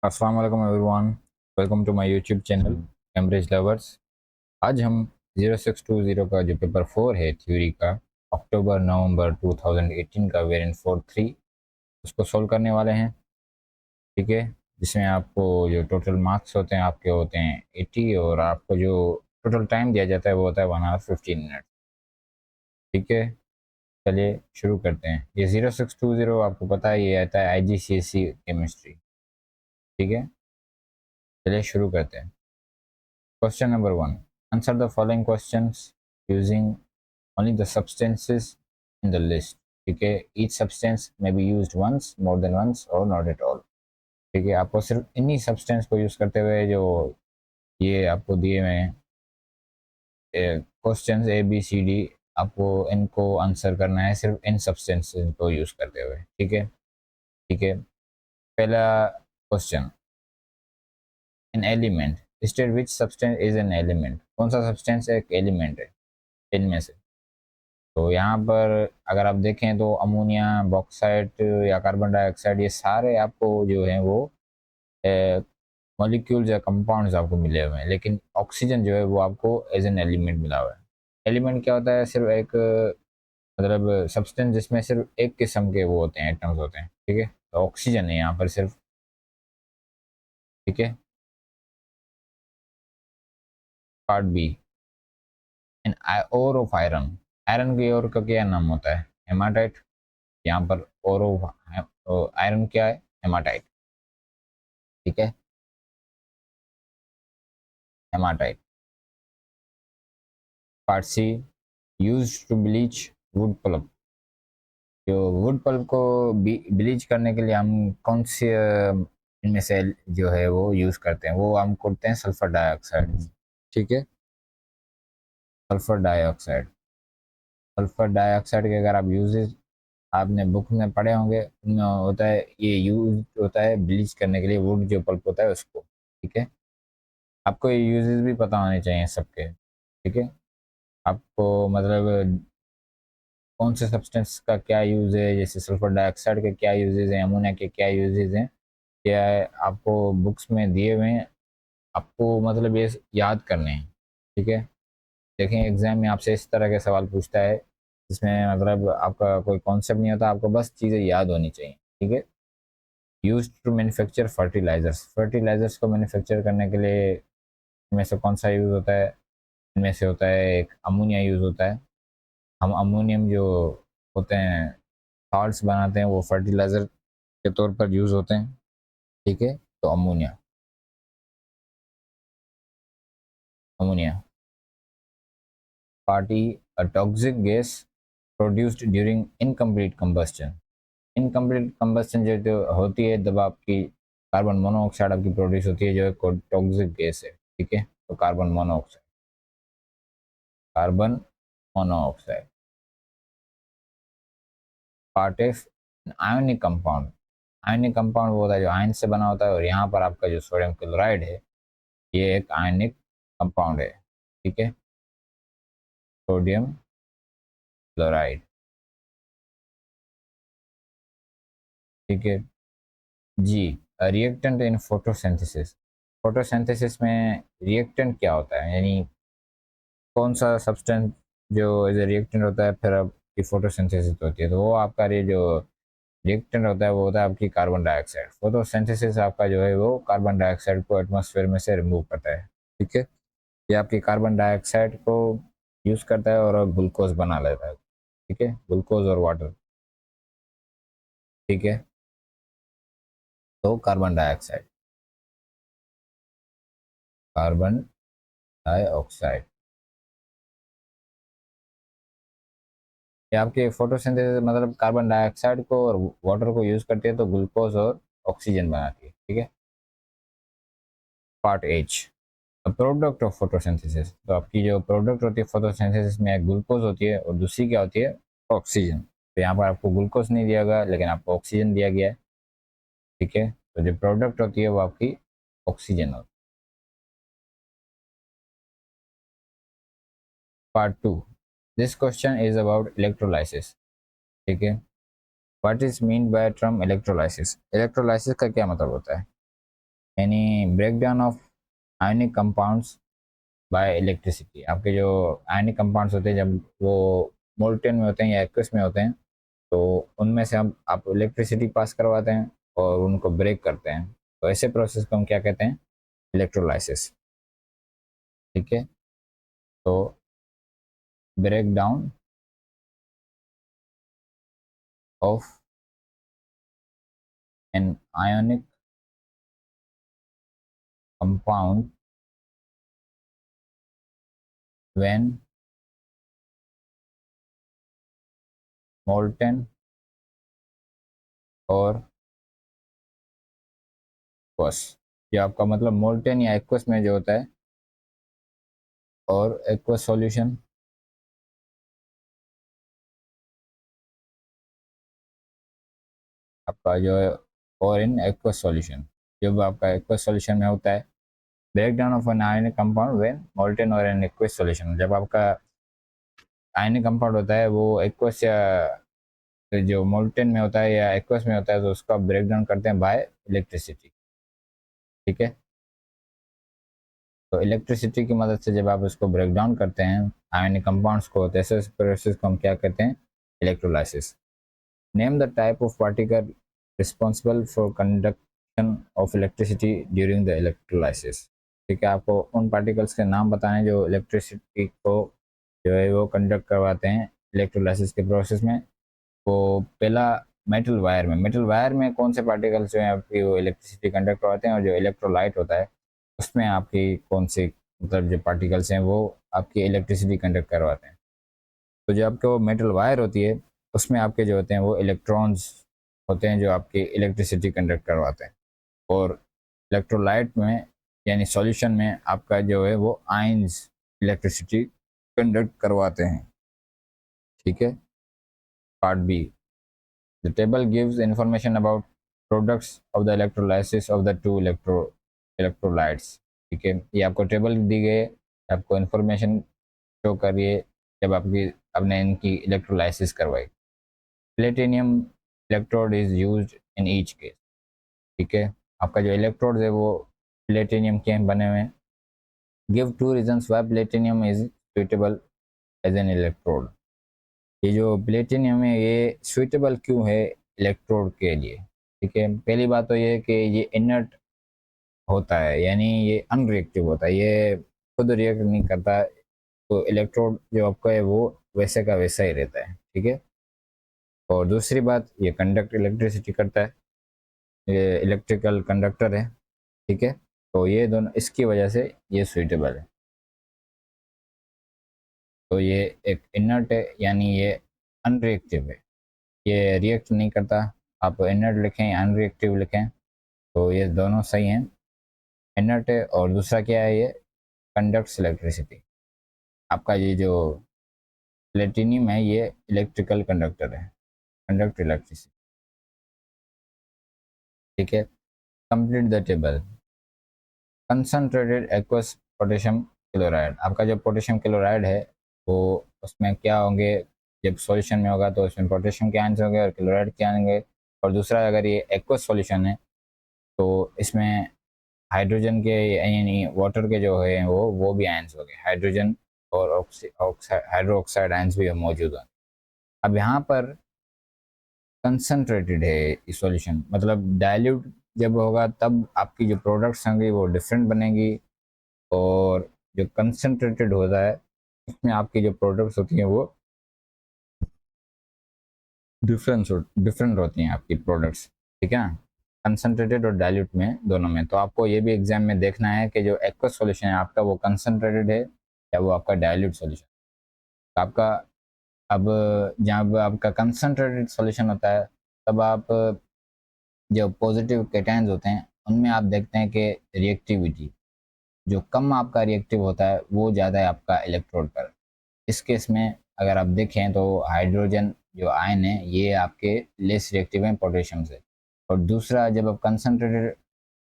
अस्सलाम वालेकुम everyone. Welcome to my YouTube channel Cambridge lovers. आज हम 0620 का जो पेपर 4 है थ्योरी का, अक्टूबर नवंबर 2018 का वेरिएंट 4-3 उसको सोल्व करने वाले हैं। ठीक है, जिसमें आपको जो टोटल मार्क्स होते हैं आपके होते हैं 80 और आपको जो टोटल टाइम दिया जाता है वो होता है 1 आवर 15 मिनट। ठीक है, चलिए शुरू करते हैं। ये 0620 आपको पता है ये आता है IGCSE केमिस्ट्री। ठीक है, चलिए शुरू करते हैं। Question number 1. Answer the following questions using only the substances in the list. ठीक है, each substance may be used once, more than once or not at all. ठीक है, आपको सिर्फ इन्हीं सब्सटेंस को यूज़ करते हुए जो ये आपको दिए हुए हैं क्वेश्चंस ABCD, आपको इनको आंसर करना है सिर्फ इन सब्सटेंसेस को यूज़ करते हुए। ठीक है, ठीक है। पहला question, an element state which substance is an element. कौन सा सब्सटेंस एक एलिमेंट है इनमें से? तो यहाँ पर अगर आप देखें तो अमोनिया, बॉक्साइट या कार्बन डाइऑक्साइड, ये सारे आपको जो हैं वो मॉलिक्यूल्स या कंपाउंड्स आपको मिले हुए हैं, लेकिन ऑक्सीजन जो है वो आपको एज एन एलिमेंट मिला हुआ है। एलिमेंट क्या होता है? सिर्फ एक मतलब सब्सटेंस जिसमें सिर्फ एक किस्म के वो होते हैं, एटम्स होते हैं। ठीक है, तो ऑक्सीजन है यहाँ पर सिर्फ। ठीक है, part B, an ore of iron. Iron की ओर का क्या नाम होता है? हेमाटाइट। यहाँ पर ओर ऑफ आयरन क्या है? हेमाटाइट। ठीक है, haematite. Part C, use to bleach wood pulp. जो वुड पल्प को ब्लीच करने के लिए हम कौन से इनमें से जो है वो यूज करते हैं? वो हम करते हैं सल्फर डाइऑक्साइड। ठीक है, सल्फर डाइऑक्साइड। सल्फर डाइऑक्साइड के अगर आप यूजेस आपने बुक में पढ़े होंगे, उनमें होता है ये यूज होता है ब्लीच करने के लिए वुड जो पल्प होता है उसको। ठीक है, आपको ये यूजेस भी पता होने चाहिए सबके। ठीक है, आपको मतलब कौन से सब्सटेंस का क्या यूज़ है, जैसे सल्फर डाइऑक्साइड के क्या यूजेज हैं, अमोनिया के क्या यूजेज हैं, क्या आपको बुक्स में दिए हुए हैं। आपको मतलब ये याद करने हैं। ठीक है, देखें एग्जाम में आपसे इस तरह के सवाल पूछता है जिसमें मतलब आपका कोई कॉन्सेप्ट नहीं होता, आपको बस चीज़ें याद होनी चाहिए। ठीक है, use to manufacture fertilisers. Fertilisers को मैन्युफैक्चर करने के लिए इनमें से कौन सा यूज़ होता है? इनमें से होता है एक अमोनिया यूज़ होता है। हम अमोनियम जो होते हैं खाद्स बनाते हैं वो फर्टिलाइज़र के तौर पर यूज़ होते हैं। ठीक है, तो ammonia, ammonia. Party, a toxic gas produced during incomplete combustion. Incomplete combustion जो होती है तब आपकी कार्बन मोनोऑक्साइड आपकी प्रोड्यूस होती है, जो एक टॉक्सिक गैस है। ठीक है, तो carbon monoxide, carbon monoxide. Part F, ionic compound. Ionic compound वो होता है जो आयन से बना होता है, और यहाँ पर आपका जो सोडियम क्लोराइड है ये एक आयनिक कंपाउंड है। ठीक है, सोडियम क्लोराइड। ठीक है जी। Reactant in photosynthesis. फोटोसिंथेसिस में रिएक्टेंट क्या होता है, यानी कौन सा सब्सटेंस जो एज ए रिएक्टेंट होता है फिर आपकी फोटोसिंथेसिस होती है, तो वो आपका ये जो रिएक्टेंट होता है वो होता है आपकी कार्बन डाइऑक्साइड। फोटोसिंथेसिस आपका जो है वो कार्बन डाइऑक्साइड को एटमॉस्फेयर में से रिमूव करता है। ठीक है, ये आपकी कार्बन डाइऑक्साइड को यूज करता है और ग्लूकोज बना लेता है। ठीक है, ग्लूकोज और वाटर। ठीक है, तो कार्बन डाइऑक्साइड, कार्बन डाइऑक्साइड ये आपके फोटोसिंथेसिस मतलब कार्बन डाइऑक्साइड को और वाटर को यूज करती है तो ग्लूकोज और ऑक्सीजन बनाती है। ठीक है, part H, product of photosynthesis. तो आपकी जो प्रोडक्ट होती है फोटोसिंथेसिस में, एक ग्लूकोज होती है और दूसरी क्या होती है? ऑक्सीजन। तो यहाँ पर आपको ग्लूकोज नहीं दिया गया लेकिन आपको ऑक्सीजन दिया गया है। ठीक है, तो जो प्रोडक्ट होती है वो आपकी ऑक्सीजन होती है। Part two, this question is about electrolysis. ठीक है, what is mean by term electrolysis? Electrolysis का क्या मतलब होता है? यानी breakdown of ionic compounds bye electricity. आपके जो आयनिक कंपाउंड्स होते हैं जब वो मोल्टेन में होते हैं या एक्वस में होते हैं, तो उनमें से हम आप इलेक्ट्रिसिटी पास करवाते हैं और उनको ब्रेक करते हैं। तो ऐसे प्रोसेस को हम क्या कहते हैं? इलेक्ट्रोलाइसिस। ठीक है, तो break down of an ionic compound when molten or aqueous. ये आपका मतलब मोल्टेन या एक्वस में जो होता है, और एक्वस सॉल्यूशन आपका जो है, और इन एक्वस सॉल्यूशन, जब आपका एक्वस सॉल्यूशन में होता है break down of an ionic compound when molten or an aqueous solution. जब आपका आयनिक कंपाउंड होता है वो एक्वस या जो मोल्टेन में होता है या एक्वस में होता है, तो उसका ब्रेक डाउन करते हैं बाय इलेक्ट्रिसिटी। ठीक है, तो इलेक्ट्रिसिटी की मदद से जब आप उसको ब्रेक डाउन करते हैं आयनिक कंपाउंड्स को, तो ऐसे प्रोसेस को हम क्या कहते हैं? Electrolysis. Name the type of particle responsible for conduction of electricity during the electrolysis. ठीक है, आपको उन पार्टिकल्स के नाम बताने जो इलेक्ट्रिसिटी को जो है वो कंडक्ट करवाते हैं इलेक्ट्रोलाइसिस के प्रोसेस में। वो पहला, मेटल वायर में कौन से पार्टिकल्स जो है आपकी वो इलेक्ट्रिसिटी कंडक्ट करवाते हैं, और जो इलेक्ट्रोलाइट होता है उसमें आपकी कौन से मतलब जो पार्टिकल्स हैं वो आपकी इलेक्ट्रिसिटी कंडक्ट करवाते हैं। तो जो आपके वो मेटल वायर होती है उसमें आपके जो होते हैं वो इलेक्ट्रॉन्स होते हैं जो आपकी इलेक्ट्रिसिटी कंडक्ट करवाते हैं। और इलेक्ट्रोलाइट में यानी सॉल्यूशन में आपका जो है वो आयंस इलेक्ट्रिसिटी कंडक्ट करवाते हैं। ठीक है, part B. The table gives information about products of the electrolysis of the two electrolytes. ठीक है, ये आपको टेबल दी गई है, आपको इंफॉर्मेशन शो करिए जब आपकी आपने इनकी इलेक्ट्रोलाइसिस करवाई। Platinum electrode is used in each case. ठीक है, आपका जो इलेक्ट्रोड है वो प्लेटिनियम के बने हुए हैं। Give two reasons why platinum is suitable as an electrode. ये जो प्लेटिनियम है ये सुइटेबल क्यों है इलेक्ट्रोड के लिए? ठीक है, पहली बात तो ये कि ये इनर्ट होता है, यानी ये अनरिएक्टिव होता है, ये खुद रिएक्ट नहीं करता। तो इलेक्ट्रोड जो आपका है वो वैसे का वैसा ही रहता है। ठीक है, और दूसरी बात ये कंडक्ट इलेक्ट्रिसिटी करता है, ये इलेक्ट्रिकल कंडक्टर है। ठीक है, तो ये दोनों इसकी वजह से ये सुइटेबल है। तो ये एक इनर्ट है, यानी ये अनरिएक्टिव है, ये रिएक्ट नहीं करता। आप इनर्ट लिखें या अनरिएक्टिव लिखें तो ये दोनों सही हैं। इनर्ट है, और दूसरा क्या है, ये कंडक्ट्स इलेक्ट्रिसिटी। आपका ये जो प्लेटिनियम है ये इलेक्ट्रिकल कंडक्टर है, कंडक्ट इलेक्ट्रिसिटी। ठीक है, complete the table. Concentrated aqueous potassium chloride. आपका जो पोटेशियम क्लोराइड है वो उसमें क्या होंगे, जब सॉल्यूशन में होगा तो उसमें पोटेशियम के आयंस होंगे और क्लोराइड के आएंगे। और दूसरा, अगर ये एक्वस सॉल्यूशन है तो इसमें हाइड्रोजन के यानी वाटर के जो है वो भी आयंस हो गए, हाइड्रोजन और हाइड्रो ऑक्साइड आयंस भी मौजूद हैं। अब यहाँ पर कंसनट्रेटेड है इस सॉल्यूशन, मतलब डाइल्यूट जब होगा तब आपकी जो प्रोडक्ट्स होंगी वो डिफरेंट बनेगी। और जो कंसनट्रेटेड होता है उसमें आपकी जो प्रोडक्ट्स होती हैं वो डिफरेंट होती हैं आपकी प्रोडक्ट्स। ठीक है ना, कंसनट्रेटेड और डाइल्यूट में दोनों में। तो आपको ये भी एग्जाम में देखना है कि जो एक्वस सॉल्यूशन है आपका वो कंसनट्रेटेड है या वो आपका डाइल्यूट सॉल्यूशन। तो आपका अब जब आपका कंसनट्रेटेड सॉल्यूशन होता है तब आप जो पॉजिटिव कैटायंस होते हैं उनमें आप देखते हैं कि रिएक्टिविटी जो कम आपका रिएक्टिव होता है वो ज़्यादा है आपका इलेक्ट्रोड पर। इस केस में अगर आप देखें तो हाइड्रोजन जो आयन है ये आपके लेस रिएक्टिव हैं पोटेशियम से। और दूसरा, जब आप कंसनट्रेटेड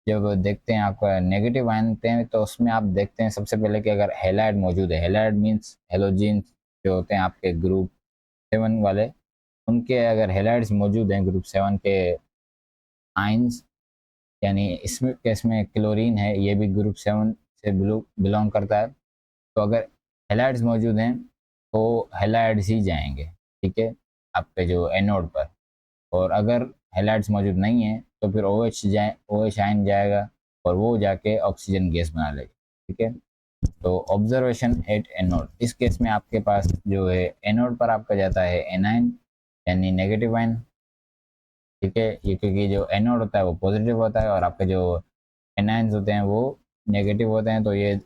जब देखते हैं आपका नेगेटिव आयन हैं तो उसमें आप देखते हैं सबसे पहले कि अगर हेलाइड मौजूद है, हेलाइड मीन्स हेलोजीन जो होते हैं आपके ग्रुप 7 वाले, उनके अगर हेलाइड्स मौजूद हैं ग्रुप 7 के आयंस, यानी इसमें केस में क्लोरीन है, ये भी ग्रुप 7 से बिलोंग करता है। तो अगर हैलाइड्स मौजूद हैं तो हैलाइड्स ही जाएंगे, ठीक है, आपके जो एनोड पर। और अगर हैलाइड्स मौजूद नहीं है तो फिर OH आयन जाएगा और वो जाके ऑक्सीजन गैस बना लेगा, ठीक है। तो ऑब्जर्वेशन एट एनोड, इस केस में आपके पास जो है एनोड पर आपका जाता है एनाइन यानी नेगेटिव आयन, ठीक है। ये क्योंकि जो एनोड होता है वो पॉजिटिव होता है और आपके जो एनाइंस होते हैं वो नेगेटिव होते हैं, तो ये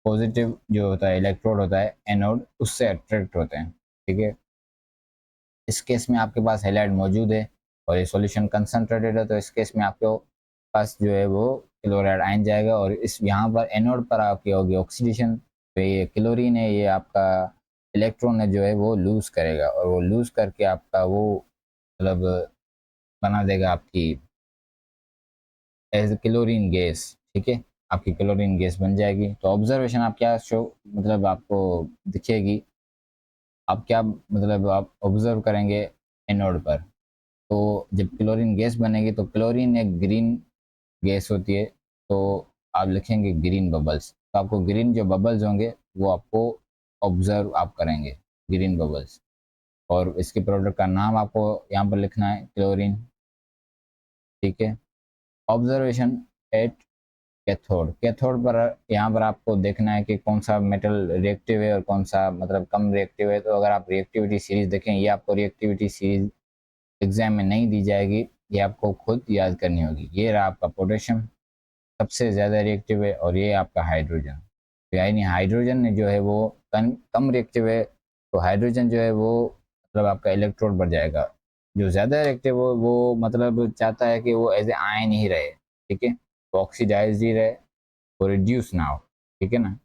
पॉजिटिव जो होता है इलेक्ट्रोड होता है एनोड, उससे अट्रैक्ट होते हैं, ठीक है। इस केस में आपके पास हैलाइड मौजूद है और ये सॉल्यूशन कंसंट्रेटेड है, तो इस केस में आपके पास जो है वो क्लोराइड आयन जाएगा और इस यहाँ पर एनोड पर आपकी होगी ऑक्सीडेशन। तो ये क्लोरीन है, ये आपका इलेक्ट्रॉन है जो है वो लूज करेगा और वो लूज करके आपका वो मतलब बना देगा आपकी एज क्लोरीन गैस, ठीक है। आपकी क्लोरीन गैस बन जाएगी। तो ऑब्जर्वेशन आप क्या शो मतलब आपको दिखेगी, आप क्या मतलब आप ऑब्जर्व करेंगे एनोड पर। तो जब क्लोरीन गैस बनेगी तो क्लोरीन एक ग्रीन गैस होती है, तो आप लिखेंगे ग्रीन बबल्स। तो आपको ग्रीन जो बबल्स होंगे वो आपको ऑब्जर्व आप करेंगे, ग्रीन बबल्स। और इसके प्रोडक्ट का नाम आपको यहाँ पर लिखना है क्लोरीन, ठीक है। ऑब्जर्वेशन एट कैथोड, कैथोड पर यहाँ पर आपको देखना है कि कौन सा मेटल रिएक्टिव है और कौन सा मतलब कम रिएक्टिव है। तो अगर आप रिएक्टिविटी सीरीज देखें, ये आपको रिएक्टिविटी सीरीज एग्जाम में नहीं दी जाएगी, ये आपको खुद याद करनी होगी। ये रहा आपका पोटेशियम, सबसे ज़्यादा रिएक्टिव है, और ये आपका हाइड्रोजन। तो यानी हाइड्रोजन जो है वो कम रिएक्टिव है, तो हाइड्रोजन जो है वो मतलब आपका इलेक्ट्रोड बढ़ जाएगा। जो ज़्यादा रिएक्टिव हो वो मतलब चाहता है कि वो एज ए आयन ही रहे, ठीक है, तो ऑक्सीडाइज ही रहे, वो रिड्यूस ना हो, ठीक है ना।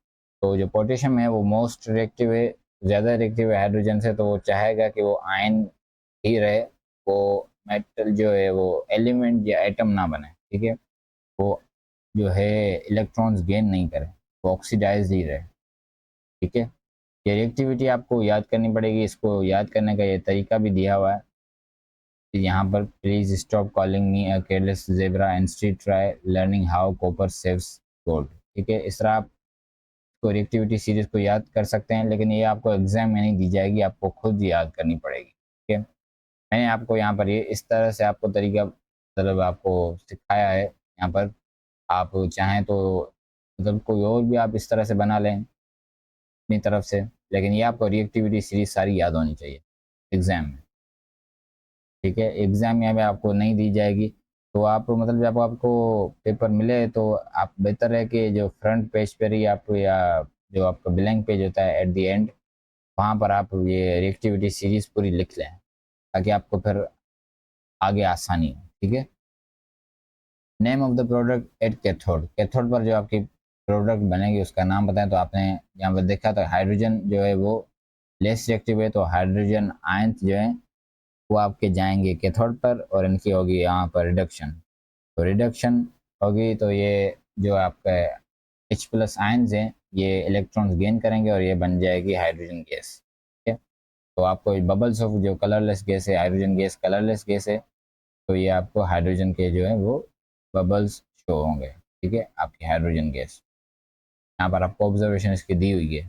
तो जो पोटेशियम है वो मोस्ट रिएक्टिव है, ज़्यादा रिएक्टिव है हाइड्रोजन से, तो वो चाहेगा कि वो आयन ही रहे, वो मेटल जो है वो एलिमेंट या एटम ना बने, ठीक है, वो जो है इलेक्ट्रॉन्स गेन नहीं करे, वो ऑक्सीडाइज ही रहे, ठीक है। ये रिएक्टिविटी आपको याद करनी पड़ेगी। इसको याद करने का ये तरीका भी दिया हुआ है यहाँ पर, please stop calling me a careless zebra and instead try learning how copper saves gold, ठीक है। इस तरह आप को रिएक्टिविटी सीरीज को याद कर सकते हैं, लेकिन ये आपको एग्जाम में नहीं दी जाएगी, आपको खुद याद करनी पड़ेगी, ठीक है। मैंने आपको यहाँ पर ये इस तरह से आपको तरीका मतलब आपको सिखाया है यहाँ पर। आप चाहें तो मतलब कोई और भी आप इस तरह से बना लें अपनी तरफ से, लेकिन ये आपको रिएक्टिविटी सीरीज सारी याद होनी चाहिए एग्जाम में, ठीक है। एग्जाम में आपको नहीं दी जाएगी, तो आप मतलब जब आपको पेपर मिले तो आप बेहतर है कि जो फ्रंट पेज पर ही आप, या जो आपका ब्लैंक पेज होता है एट द एंड, वहाँ पर आप ये रिएक्टिविटी सीरीज पूरी लिख लें, ताकि आपको फिर आगे आसानी हो, ठीक है। Name of the product at cathode, cathode पर जो आपकी प्रोडक्ट बनेगी उसका नाम बताएं। तो आपने यहाँ पर देखा तो हाइड्रोजन जो है वो लेस रिएक्टिव है, तो हाइड्रोजन आयंस जो है वो आपके जाएंगे कैथोड पर और इनकी होगी यहाँ पर रिडक्शन। तो रिडक्शन होगी तो ये जो आपका H+ आयंस हैं ये इलेक्ट्रॉन्स गेन करेंगे और ये बन जाएगी हाइड्रोजन गैस, ठीक है। तो आपको बबल्स ऑफ जो कलरलेस गैस है, हाइड्रोजन गैस कलरलेस गैस है, तो ये आपको हाइड्रोजन के जो है वो बबल्स शो होंगे, ठीक है, आपकी हाइड्रोजन गैस। यहाँ पर आपको ऑब्जर्वेशन इसकी दी हुई है,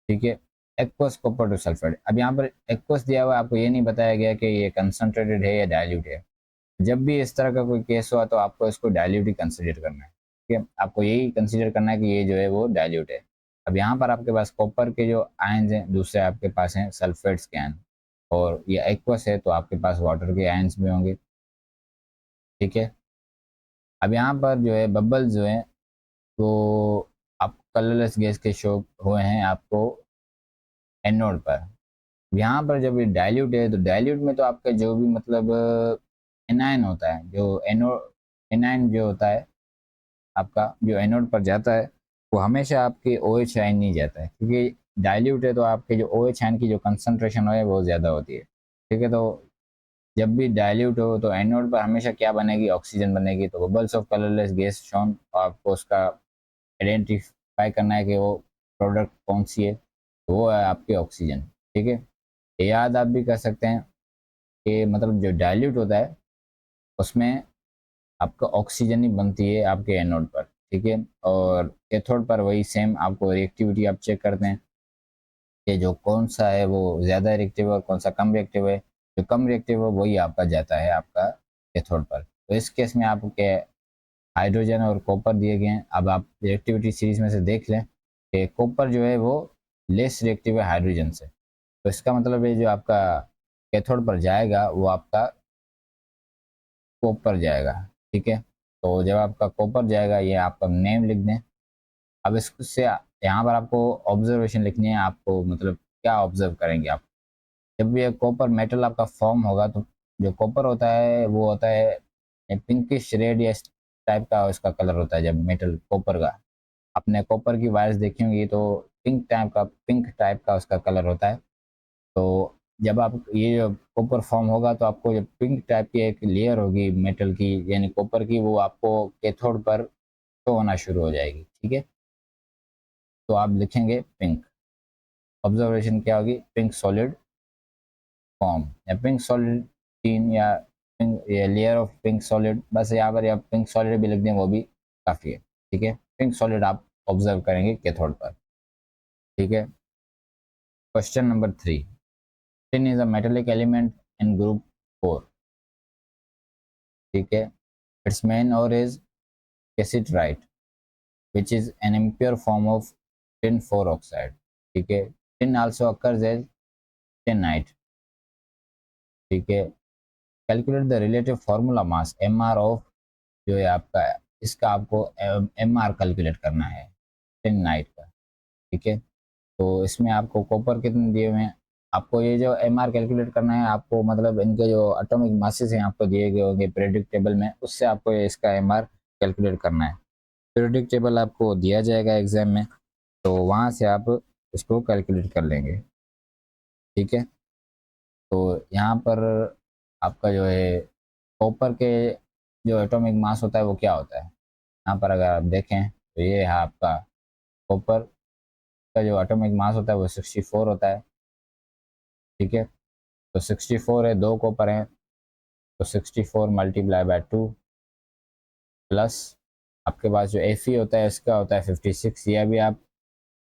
ठीक है। एक्वस कॉपर टू सल्फेट, अब यहाँ पर एक्वस दिया हुआ है, आपको ये नहीं बताया गया कि ये कंसनट्रेटेड है या डाइल्यूट है। जब भी इस तरह का कोई केस हुआ तो आपको इसको डाइल्यूट ही कंसिडर करना है, ठीक है, आपको यही कंसिडर करना है कि ये जो है वो डाइल्यूट है। अब यहाँ पर आपके पास कॉपर के जो आयंस हैं, दूसरे आपके पास हैं सल्फेट्स के आयन, और ये एक्वस है तो आपके पास वाटर के आयंस भी होंगे, ठीक है। अब यहाँ पर जो है बबल्स जो हैं वो आप कलरलेस गैस के शो हुए हैं आपको एनोड पर। यहाँ पर जब ये डाइल्यूट है तो डाइल्यूट में तो आपका जो भी मतलब एनायन होता है, जो एनायन जो होता है आपका जो एनोड पर जाता है वो हमेशा आपके OH आयन नहीं जाता है, क्योंकि डाइल्यूट है तो आपके जो OH आयन की जो कंसंट्रेशन है वो ज़्यादा होती है, ठीक है। तो जब भी डाइल्यूट हो तो एनोड पर हमेशा क्या बनेगी, ऑक्सीजन बनेगी। तो bubbles of colourless gas shown, आपको उसका आइडेंटिफाई करना है कि वो प्रोडक्ट कौन सी है, तो वो है आपकी ऑक्सीजन, ठीक है। याद आप भी कर सकते हैं कि मतलब जो डाइल्यूट होता है उसमें आपका ऑक्सीजन ही बनती है आपके एनोड पर, ठीक है। और कैथोड पर वही सेम आपको रिएक्टिविटी आप चेक करते हैं कि जो कौन सा है वो ज़्यादा रिएक्टिव है और कौन सा कम रिएक्टिव है। जो कम रिएक्टिव है वही आपका जाता है आपका कैथोड पर। तो इस केस में आपके हाइड्रोजन और कॉपर दिए गए हैं। अब आप रिएक्टिविटी सीरीज में से देख लें कि कॉपर जो है वो लेस रिएक्टिव है हाइड्रोजन से। तो इसका मतलब है जो आपका कैथोड पर जाएगा वो आपका कॉपर जाएगा, ठीक है। तो जब आपका कॉपर जाएगा, ये आपका नेम लिख दें। अब इससे यहाँ पर आपको ऑब्जर्वेशन लिखनी है, आपको मतलब क्या ऑब्जर्व करेंगे आप। जब ये कॉपर मेटल आपका फॉर्म होगा तो जो कॉपर होता है वो होता है पिंकिश रेड या टाइप का इसका कलर होता है। जब मेटल कॉपर का, आपने कॉपर की वायर्स देखी होंगी तो पिंक टाइप का उसका कलर होता है। तो जब आप ये जो कॉपर फॉर्म होगा तो आपको जो पिंक टाइप की एक लेयर होगी मेटल की यानी कॉपर की, वो आपको कैथोड पर शो होना शुरू हो जाएगी, ठीक है। तो आप लिखेंगे पिंक। ऑब्जर्वेशन क्या होगी, पिंक सॉलिड फॉर्म या पिंक सॉलिड टीन या पिंक या लेयर ऑफ पिंक सॉलिड। बस यहाँ पर आप पिंक सॉलिड भी लिख दें वो भी काफ़ी है, ठीक है। पिंक सॉलिड आप ऑब्जर्व करेंगे कैथोड पर, ठीक है। Question number 3, tin is a metallic element in group 4, ठीक है। इट्स मेन और is कैसिटराइट which is an impure form of tin 4 oxide, ठीक है। tin also occurs as tinnite, ठीक है। Calculate the relative formula mass M R of, जो है आपका इसका आपको एम आर कैलकुलेट करना है टिनाइट का, ठीक है। तो इसमें आपको कॉपर कितने दिए हुए हैं, आपको ये जो एम आर कैलकुलेट करना है आपको, मतलब इनके जो एटॉमिक मासेस हैं आपको दिए गए होंगे पीरियोडिक टेबल में, उससे आपको इसका एम आर कैलकुलेट करना है। पीरियोडिक टेबल आपको दिया जाएगा एग्जाम में, तो वहाँ से आप इसको कैलकुलेट कर लेंगे, ठीक है। तो यहाँ पर आपका जो है कॉपर के जो एटॉमिक मास होता है वो क्या होता है, यहाँ पर अगर आप देखें तो ये है आपका कॉपर का जो एटॉमिक मास होता है वो 64 होता है, ठीक है। तो 64 है, दो कॉपर हैं, तो 64 मल्टीप्लाई बाय 2 प्लस आपके पास जो एफ होता है इसका होता है 56। यह भी आप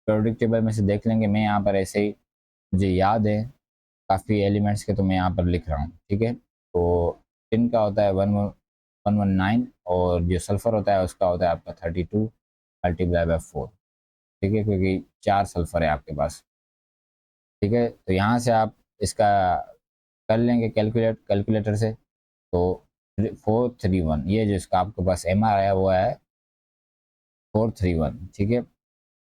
पीरियोडिक टेबल में से देख लेंगे, मैं यहाँ पर ऐसे ही मुझे याद है काफ़ी एलिमेंट्स के, तो मैं यहाँ पर लिख रहा हूँ, ठीक है। तो टिन का होता है 119 और जो सल्फ़र होता है उसका होता है आपका 32 मल्टीप्लाई बाय 4, ठीक है, क्योंकि 4 सल्फ़र है आपके पास, ठीक है। तो यहाँ से आप इसका कर लेंगे कैलकुलेटर से। तो 431, ये जो इसका आपके पास एम आर आया वो है 431, ठीक है।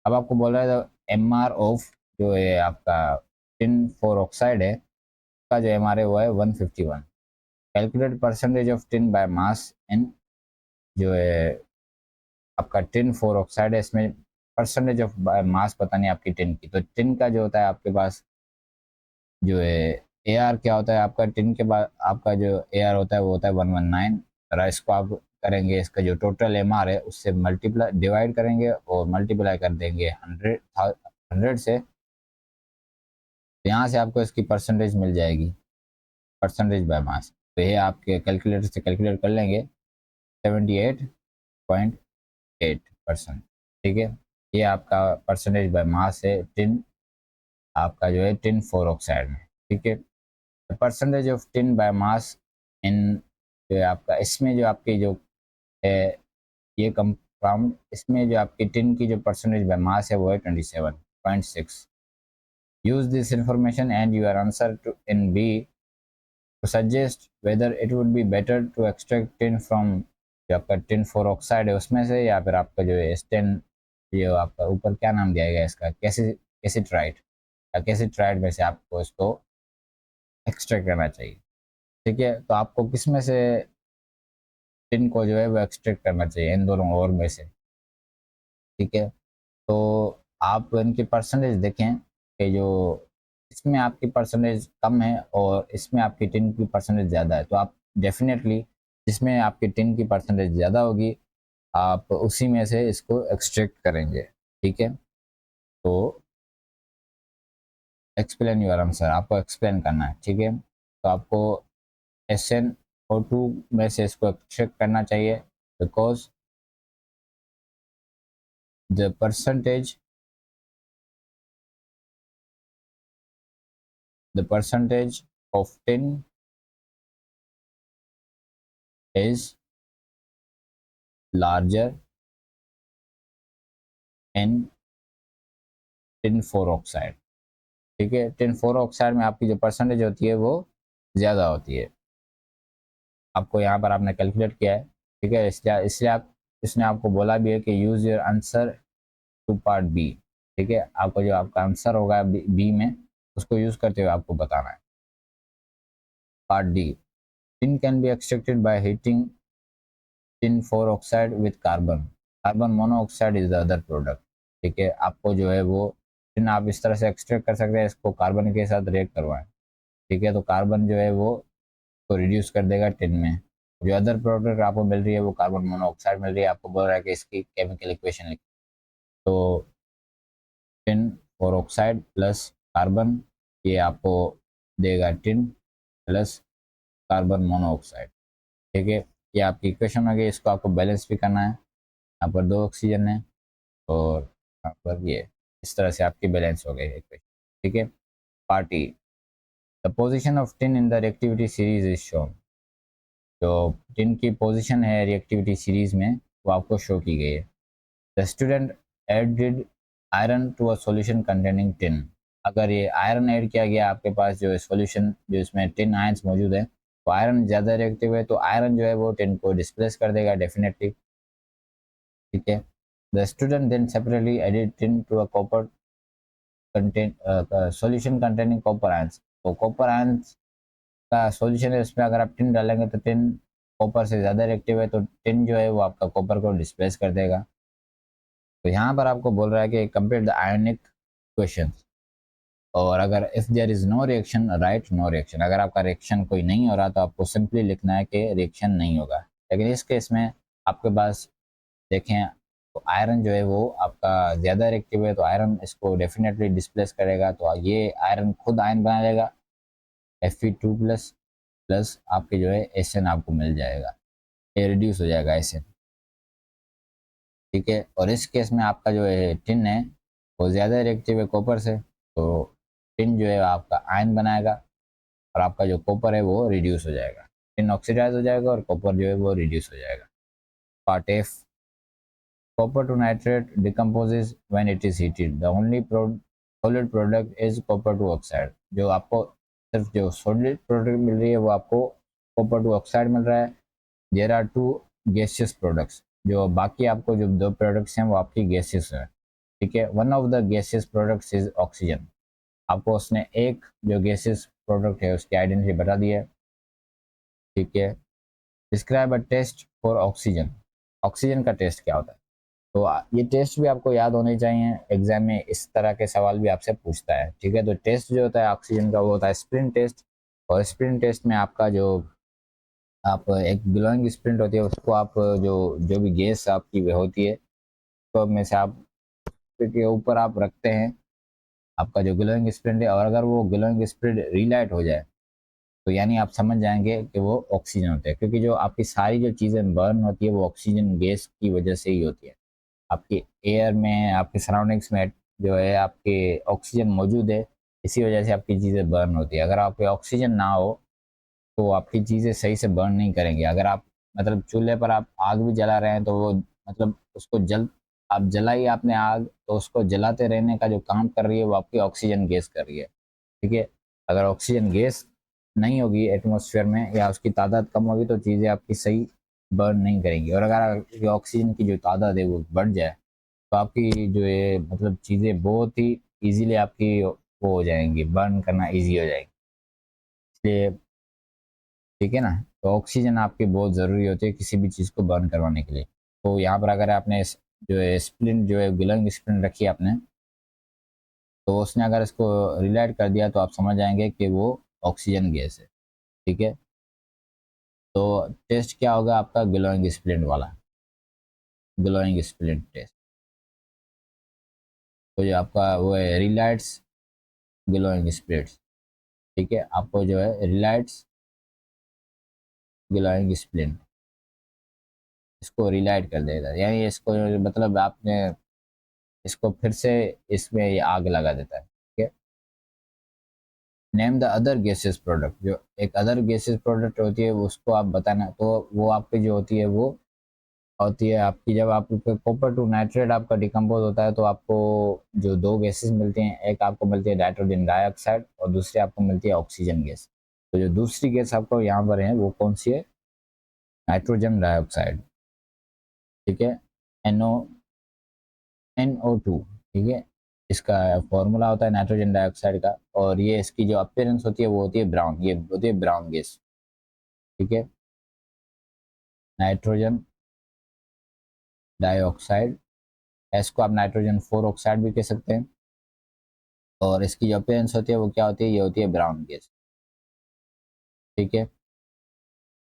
अब आपको बोल रहा है एम आर ऑफ जो है आपका टिन 4 ऑक्साइड है का जो एम आर है वो है 151। Calculate percentage of tin by mass in, जो है आपका टिन 4 ऑक्साइड है, इसमें परसेंटेज ऑफ मास पता नहीं आपकी टिन की। तो टिन का जो होता है आपके पास जो है ए आर क्या होता है आपका, टिन के बाद आपका जो ए आर होता है वो होता है 119। और इसको आप करेंगे, इसका जो टोटल एम आर है उससे मल्टीप्लाई डिवाइड करेंगे और मल्टीप्लाई कर देंगे 100 से। तो यहाँ से आपको इसकी परसेंटेज मिल जाएगी, परसेंटेज बाय मास। तो ये आपके कैलकुलेटर से कैलकुलेट कर लेंगे 78.8%, ठीक है। ये आपका परसेंटेज बाय मास है टिन, आपका जो है टिन 4 ऑक्साइड में, ठीक है। Percentage of tin by mass in, जो है आपका इसमें जो आपकी जो है ये कंपाउंड, इसमें जो आपकी टिन की जो परसेंटेज बाय मास है वो है 27.6। Use this information and your answer to in B to suggest whether it would be better to extract tin from जो आपका टिन 4 ऑक्साइड है उसमें से, या फिर आपका जो है स्टेन, ये आपका ऊपर क्या नाम दिया गया इसका, कैसिट्राइट या कैसिट्राइट में से आपको इसको एक्सट्रैक्ट करना चाहिए, ठीक है। तो आपको किस में से टिन को जो है वो एक्सट्रैक्ट करना चाहिए, इन दोनों और में से, ठीक है। तो आप इनकी परसेंटेज देखें कि जो इसमें आपकी परसेंटेज कम है और इसमें आपकी टिन की परसेंटेज ज़्यादा है, तो आप डेफिनेटली जिसमें आपकी टिन की परसेंटेज ज़्यादा होगी आप उसी में से इसको एक्सट्रैक्ट करेंगे, ठीक है। तो एक्सप्लेन योर आंसर, आपको एक्सप्लेन करना है, ठीक है। तो आपको एस एन O2 में से इसको एक्सट्रैक्ट करना चाहिए, because the percentage of tin is larger in tin four oxide. ठीक है, टिन फोर ऑक्साइड में आपकी जो परसेंटेज होती है वो ज़्यादा होती है। आपको यहाँ पर आपने कैलकुलेट किया है, ठीक है, इसलिए आप इसने आपको बोला भी है कि use your answer to part B. ठीक है, आपको जो आपका आंसर होगा बी में, उसको यूज़ करते हुए आपको बताना है। Part D, tin can be extracted by heating tin four oxide with carbon, carbon monoxide is the other product. ठीक है, आपको जो है वो टिन आप इस तरह से एक्सट्रैक्ट कर सकते हैं, इसको कार्बन के साथ रिएक्ट करवाएं। ठीक है, तो कार्बन जो है वो को रिड्यूस कर देगा टिन में। जो अदर प्रोडक्ट आपको मिल रही है वो कार्बन मोनोऑक्साइड मिल रही है, आपको बोल रहा है कि इसकी केमिकल इक्वेशन लिख। तो tin four oxide plus carbon, ये आपको देगा टिन प्लस कार्बन मोनोऑक्साइड। ठीक है, ये आपकी इक्वेशन हो गई, इसको आपको बैलेंस भी करना है। यहाँ पर दो ऑक्सीजन है और यहाँ पर ये, इस तरह से आपकी बैलेंस हो गई इक्वेशन। ठीक है, part E, the position of tin in the reactivity series is shown. जो टिन की पोजीशन है रिएक्टिविटी सीरीज में वो आपको शो की गई है। The student added iron to a solution containing tin. अगर ये आयरन ऐड किया गया आपके पास जो सॉल्यूशन जो इसमें टिन आयंस मौजूद है, तो आयरन ज़्यादा रिएक्टिव है, तो आयरन जो है वो टिन को डिस्प्लेस कर देगा डेफिनेटली। ठीक है, the student then separately added tin to a copper contain solution containing copper ions. तो कॉपर आयंस का सॉल्यूशन है, इसमें अगर आप टिन डालेंगे तो टिन कॉपर से ज़्यादा रिएक्टिव है, तो टिन जो है वो आपका कॉपर को डिस्प्लेस कर देगा। तो यहाँ पर आपको बोल रहा है कि कंप्लीट द आयनिक क्वेश्चन, और अगर if there is no reaction right no reaction, अगर आपका रिएक्शन कोई नहीं हो रहा तो आपको सिंपली लिखना है कि रिएक्शन नहीं होगा। लेकिन इस केस में आपके पास देखें तो आयरन जो है वो आपका ज़्यादा रिएक्टिव है, तो आयरन इसको डेफिनेटली डिस्प्लेस करेगा, तो ये आयरन खुद आयन बना लेगा Fe2 प्लस, प्लस आपके जो है एस आपको मिल जाएगा, ये रिड्यूस हो जाएगा एस। ठीक है, और इस केस में आपका जो है टिन है वो ज़्यादा रिएक्टिव है कॉपर से, तो टिन जो है आपका आयन बनाएगा और आपका जो कॉपर है वो रिड्यूस हो जाएगा, टिन ऑक्सीडाइज हो जाएगा और कॉपर जो है वो रिड्यूस हो जाएगा। Part F, copper two nitrate decomposes when it is heated, the only solid product is copper two oxide. जो आपको सिर्फ जो सॉलिड प्रोडक्ट मिल रही है वो आपको कॉपर टू ऑक्साइड मिल रहा है। There are two gaseous products, जो बाकी आपको जो दो प्रोडक्ट्स हैं वो आपकी गैसेस हैं। ठीक है, one of the gaseous products is oxygen. आपको उसने एक जो गैसियस प्रोडक्ट है उसकी आइडेंटिटी बता दी है। ठीक है, describe a test for oxygen, oxygen का टेस्ट क्या होता है। तो ये टेस्ट भी आपको याद होने चाहिए, एग्जाम में इस तरह के सवाल भी आपसे पूछता है। ठीक है, तो टेस्ट जो होता है ऑक्सीजन का वो होता है स्प्रिंट टेस्ट, और स्प्रिंट टेस्ट में आपका जो आप एक ग्लोइंग स्प्रिंट होती है उसको आप जो जो भी गैस आपकी होती है तो में से आप के ऊपर आप रखते हैं आपका जो ग्लोइंग स्प्रिंट है, और अगर वो ग्लोइंग स्प्रिंट रीलाइट हो जाए तो यानी आप समझ जाएंगे कि वो ऑक्सीजन होता है, क्योंकि जो आपकी सारी जो चीज़ें बर्न होती है वो ऑक्सीजन गैस की वजह से ही होती है। आपके एयर में आपके सराउंडिंग्स में जो है आपके ऑक्सीजन मौजूद है, इसी वजह से आपकी चीज़ें बर्न होती है। अगर आपके ऑक्सीजन ना हो तो आपकी चीज़ें सही से बर्न नहीं करेंगे। अगर आप मतलब चूल्हे पर आप आग भी जला रहे हैं तो वो मतलब उसको जल आप जलाई आपने आग, तो उसको जलाते रहने का जो काम कर रही है वो आपकी ऑक्सीजन गैस कर रही है। ठीक है, अगर ऑक्सीजन गैस नहीं होगी एटमॉस्फेयर में या उसकी तादाद कम होगी तो चीज़ें आपकी सही बर्न नहीं करेंगी, और अगर आपकी ऑक्सीजन की जो तादाद है वो बढ़ जाए तो आपकी जो है मतलब चीज़ें बहुत ही ईज़िली आपकी वो हो जाएंगी, बर्न करना ईज़ी हो जाएगी। इसलिए ठीक है ना, तो ऑक्सीजन आपकी बहुत ज़रूरी होती है किसी भी चीज़ को बर्न करवाने के लिए। तो यहाँ पर अगर आपने जो है स्प्लिंट जो है ग्लोइंग स्प्लिंट रखी है आपने, तो उसने अगर इसको रिलाइट कर दिया तो आप समझ जाएंगे कि वो ऑक्सीजन गैस है। ठीक है, तो टेस्ट क्या होगा आपका ग्लोइंग स्प्लिंट वाला, ग्लोइंग स्प्लिंट टेस्ट। तो जो आपका वो है रिलाइट्स ग्लोइंग स्प्लिट्स। ठीक है, आपको जो है रिलाइट्स ग्लोइंग स्प्लिंट, इसको रिलाइट कर देगा, यानी इसको मतलब आपने इसको फिर से इसमें ये आग लगा देता है। ठीक है। Name the other gases product, जो एक अदर गैसेस प्रोडक्ट होती है उसको आप बताना, तो वो आपकी जो होती है वो होती है आपकी, जब आप कॉपर टू नाइट्रेट आपका डिकम्पोज होता है तो आपको जो दो गैसेस मिलती हैं, एक आपको मिलती है नाइट्रोजन डाइऑक्साइड और दूसरी आपको मिलती है ऑक्सीजन गैस। तो जो दूसरी गैस आपको यहाँ पर है वो कौन सी है? Nitrogen dioxide. ठीक है। NO NO2। ठीक है। इसका फॉर्मूला होता है नाइट्रोजन डाइऑक्साइड का, और ये इसकी जो अपीयरेंस होती है वो होती है ब्राउन, ये होती है ब्राउन गैस। ठीक है। नाइट्रोजन डाइऑक्साइड, इसको आप नाइट्रोजन फोर ऑक्साइड भी कह सकते हैं, और इसकी जो अपीयरेंस होती है वो क्या होती है? ये होती है ब्राउन गैस। ठीक है।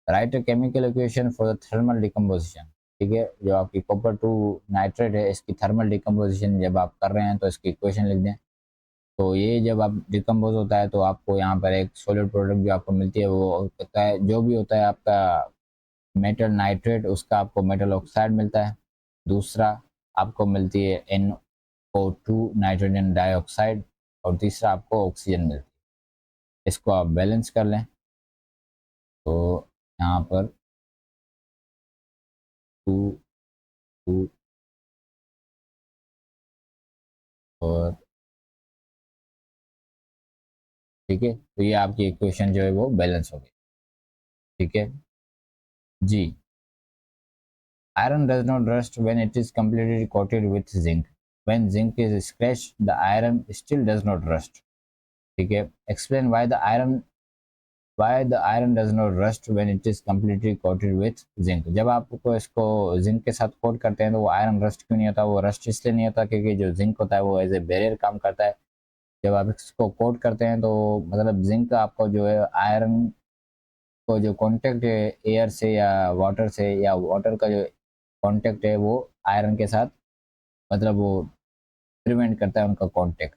Right chemical equation for the thermal decomposition. ठीक है। जो आपकी कॉपर टू नाइट्रेट है, इसकी थर्मल डिकम्पोजिशन जब आप कर रहे हैं तो इसकी इक्वेशन लिख दें। तो ये जब आप डिकम्पोज होता है तो आपको यहाँ पर एक सॉलिड प्रोडक्ट जो आपको मिलती है वो होता है, जो भी होता है आपका मेटल नाइट्रेट, उसका आपको मेटल ऑक्साइड मिलता है। दूसरा आपको मिलती है NO2 नाइट्रोजन डाइऑक्साइड, और तीसरा आपको ऑक्सीजन मिलती है। इसको आप बैलेंस कर लें तो यहाँ पर 2 2 और ठीक है, तो ये आपकी इक्वेशन जो है वो बैलेंस हो गई। ठीक है जी। Iron does not rust when it is completely coated with zinc. When zinc is scratched, the iron still does not rust. ठीक है। Explain why the iron does not rust when it is completely coated with zinc. जब आपको इसको zinc के साथ coat करते हैं तो वो आयरन रस्ट क्यों नहीं होता? वो रस्ट इसलिए नहीं होता क्योंकि जो जिंक होता है वो एज ए बैरियर काम करता है। जब आप इसको कोट करते हैं तो मतलब जिंक आपको जो है आयरन को जो कांटेक्ट है एयर से या वाटर से, या वाटर का जो कांटेक्ट है वो आयरन के साथ, मतलब वो प्रिवेंट करता है उनका कांटेक्ट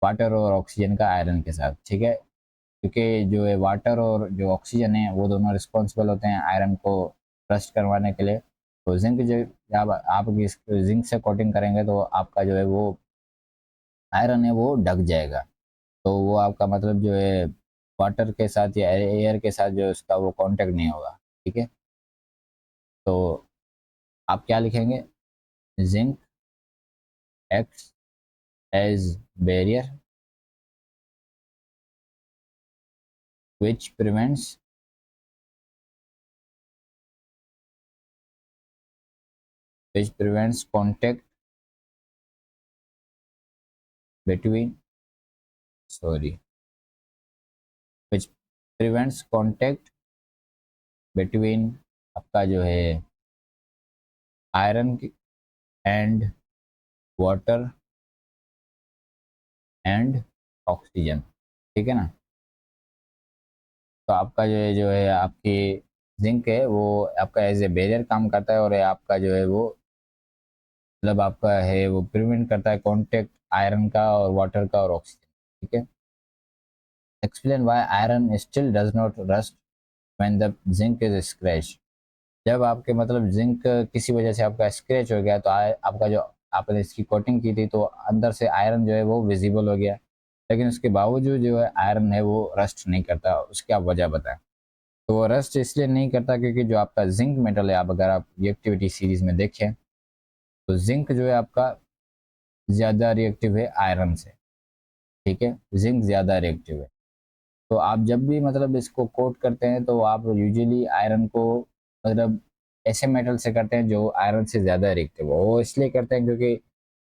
वाटर और ऑक्सीजन का आयरन के साथ। ठीक है। क्योंकि जो है वाटर और जो ऑक्सीजन है वो दोनों रिस्पॉन्सिबल होते हैं आयरन को रस्ट करवाने के लिए। तो जिंक जो जब आप जिंक से कोटिंग करेंगे तो आपका जो है वो आयरन है वो ढक जाएगा, तो वो आपका मतलब जो है वाटर के साथ या एयर के साथ जो है उसका वो कांटेक्ट नहीं होगा। ठीक है। तो आप क्या लिखेंगे? Zinc acts as barrier which prevents contact between, sorry, which prevents contact between आपका जो है iron and water and oxygen. ठीक है ना? तो आपका जो है आपकी जिंक है वो आपका एज ए बैरियर काम करता है, और आपका जो है वो मतलब आपका है वो प्रिवेंट करता है कांटेक्ट आयरन का और वाटर का और ऑक्सीजन। ठीक है। Explain why iron still does not rust when the zinc is scratch. जब आपके मतलब जिंक किसी वजह से आपका स्क्रैच हो गया तो आपका जो आपने इसकी कोटिंग की थी तो अंदर से आयरन जो है वो विजिबल हो गया, लेकिन उसके बावजूद जो है आयरन है वो रस्ट नहीं करता, उसकी आप वजह बताएं। तो वो रस्ट इसलिए नहीं करता क्योंकि जो आपका जिंक मेटल है, आप अगर आप रिएक्टिविटी सीरीज में देखें तो जिंक जो है आपका ज़्यादा रिएक्टिव है आयरन से। ठीक है। जिंक ज़्यादा रिएक्टिव है। तो आप जब भी मतलब इसको कोट करते हैं तो आप यूजुअली आयरन को मतलब ऐसे मेटल से करते हैं जो आयरन से ज़्यादा रिएक्टिव हो। वो इसलिए करते हैं क्योंकि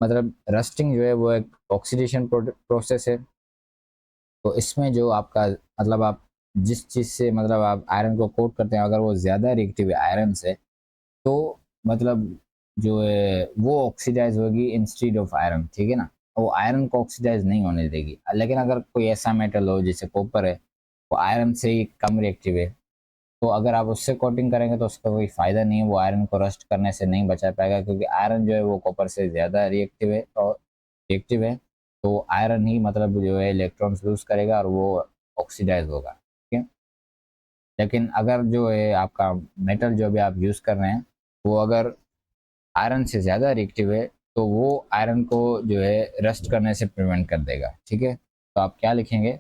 मतलब रस्टिंग जो है वो एक ऑक्सीडेशन प्रोसेस है। तो इसमें जो आपका मतलब आप जिस चीज़ से मतलब आप आयरन को कोट करते हैं अगर वो ज़्यादा रिएक्टिव है आयरन से, तो मतलब जो है वो ऑक्सीडाइज होगी इंस्टीड ऑफ आयरन। ठीक है ना? वो आयरन को ऑक्सीडाइज नहीं होने देगी। लेकिन अगर कोई ऐसा मेटल हो जैसे कॉपर है, वो आयरन से ही कम रिएक्टिव है, तो अगर आप उससे कोटिंग करेंगे तो उसका कोई फ़ायदा नहीं है, वो आयरन को रस्ट करने से नहीं बचा पाएगा क्योंकि आयरन जो है वो कॉपर से ज़्यादा रिएक्टिव है। तो आयरन ही मतलब जो है इलेक्ट्रॉन्स लूज करेगा और वो ऑक्सीडाइज होगा। ठीक है। लेकिन अगर जो है आपका मेटल जो भी आप यूज़ कर रहे हैं वो अगर आयरन से ज़्यादा रिएक्टिव है तो वो आयरन को जो है रस्ट करने से प्रिवेंट कर देगा। ठीक है, तो आप क्या लिखेंगे,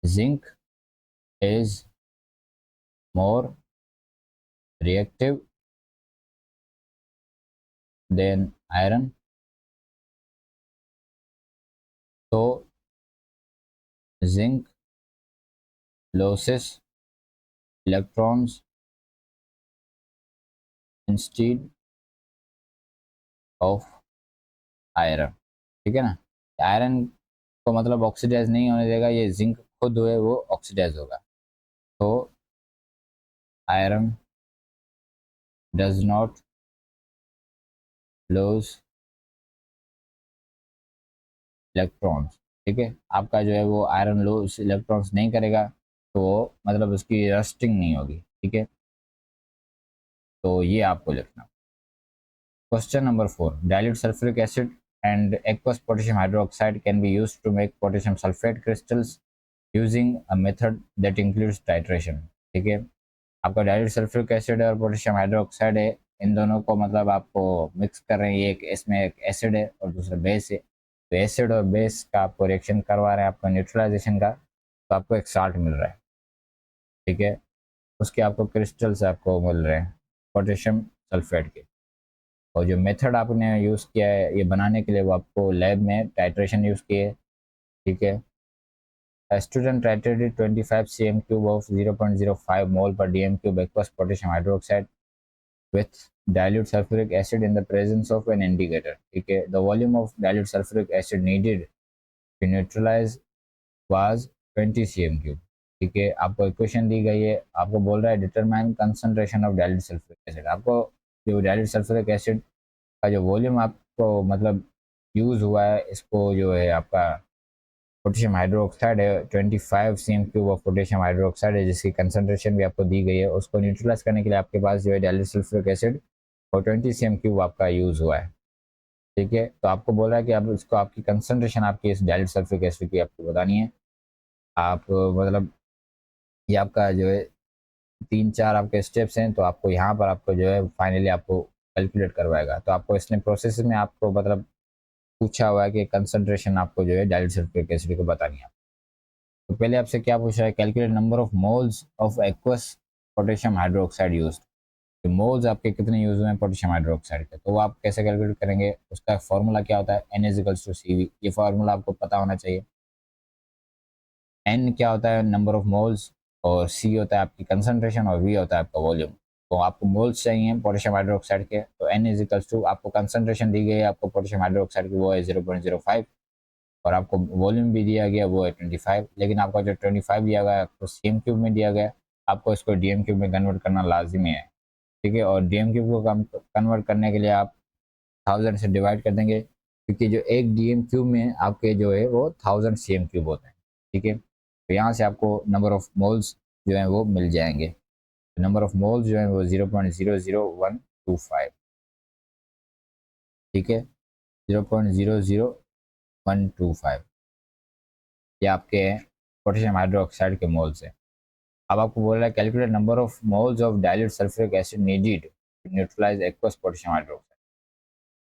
zinc is more reactive than iron, तो zinc loses electrons instead of iron. ठीक है ना, आयरन को मतलब ऑक्सीडाइज नहीं होने देगा, ये जिंक खुद है वो ऑक्सीडाइज होगा। तो iron does not lose electrons. ठीक है, आपका जो है वो आयरन लूज इलेक्ट्रॉन्स नहीं करेगा, तो मतलब उसकी रस्टिंग नहीं होगी। ठीक है, तो ये आपको लिखना। Question number 4, dilute sulfuric acid and aqueous potassium hydroxide can be used to make potassium sulfate crystals using a method that includes titration। ठीक है, आपका डाइल्यूट सल्फ्यूरिक एसिड और पोटेशियम हाइड्रोक्साइड है, इन दोनों को मतलब आपको मिक्स कर रहे हैं, ये एक इसमें एक एसिड है और दूसरा बेस है, तो एसिड और बेस का आपको रिएक्शन करवा रहे हैं आपका न्यूट्रलाइजेशन का, तो आपको एक साल्ट मिल रहा है। ठीक है, उसके आपको क्रिस्टल्स आपको मिल रहे हैं पोटेशियम सल्फेट के, और जो मेथड आपने यूज़ किया है ये बनाने के लिए वो आपको लैब में टाइट्रेशन यूज़ किए। ठीक है, a student titrated 25 cm cube of 0.05 mole per dm cube aqueous potassium hydroxide with dilute sulfuric acid in the presence of an indicator। ठीक है, the volume of dilute sulfuric acid needed to neutralize was 20 cm cube। ठीक है, आपको equation दी गई है, आपको बोल रहा है determine concentration of dilute sulphuric acid. आपको जो डाइल्यूट सल्फ्यूरिक एसिड का जो वॉल्यूम आपको मतलब यूज़ हुआ है, इसको जो है आपका पोटेशियम हाइड्रोक्साइड है, 25 CM cube of potassium hydroxide है, जिसकी कंसंट्रेशन भी आपको दी गई है, उसको न्यूट्रलाइज करने के लिए आपके पास जो है डाइल्यूट सल्फ्यूरिक एसिड और 20 सीएम क्यूब आपका यूज़ हुआ है। ठीक है, तो आपको बोल रहा है कि आप इसको आपकी कंसंट्रेशन आपकी इस डाइल्यूट सल्फ्यूरिक एसिड की आपको बतानी है। आप मतलब ये आपका जो है 3-4 आपके स्टेप्स हैं, तो आपको यहाँ पर आपको जो है फाइनली आपको कैलकुलेट करवाएगा। तो आपको इसने प्रोसेस में आपको मतलब पूछा हुआ है कि कंसंट्रेशन आपको जो है डाइल्यूट सल्फ्यूरिक एसिड को बतानी है। तो पहले आपसे क्या पूछ रहा है, calculate number of moles of aqueous potassium hydroxide use. तो मोल्स आपके कितने यूज हुए हैं पोटेशियम हाइड्रोक्साइड के, तो वो आप कैसे कैलकुलेट करेंगे, उसका फॉर्मूला क्या होता है, N=CV। ये फार्मूला आपको पता होना चाहिए। N क्या होता है, नंबर ऑफ मोल्स, और C होता है आपकी कंसंट्रेशन, और V होता है आपका वॉल्यूम। तो आपको मोल्स चाहिए पोटेशियम हाइड्रोक्साइड के, तो N आपको कंसंट्रेशन दी गई है आपको पोटेशियम हाइड्रोक्साइड की, वो है 0.05, और आपको वॉल्यूम भी दिया गया वो है 25, लेकिन आपका जो 25 दिया गया आपको सीएम क्यूब में दिया गया, आपको इसको डीएम क्यूब में कन्वर्ट करना लाजिमी है। ठीक है, और डीएम क्यूब को कन्वर्ट करने के लिए आप 1000 से डिवाइड कर देंगे, क्योंकि जो एक डीएम क्यूब में आपके जो है वो 1000 सीएम क्यूब होते हैं। ठीक है, तो यहाँ से आपको नंबर ऑफ मोल्स जो है वो मिल जाएंगे। नंबर ऑफ मोल्स जो है वो 0.00125। ठीक है, 0.00125 ये आपके पोटेशियम हाइड्रोक्साइड के मोल्स हैं। अब आपको बोल रहा है calculate number of moles of dilute sulphuric acid needed to neutralise aqueous potassium hydroxide.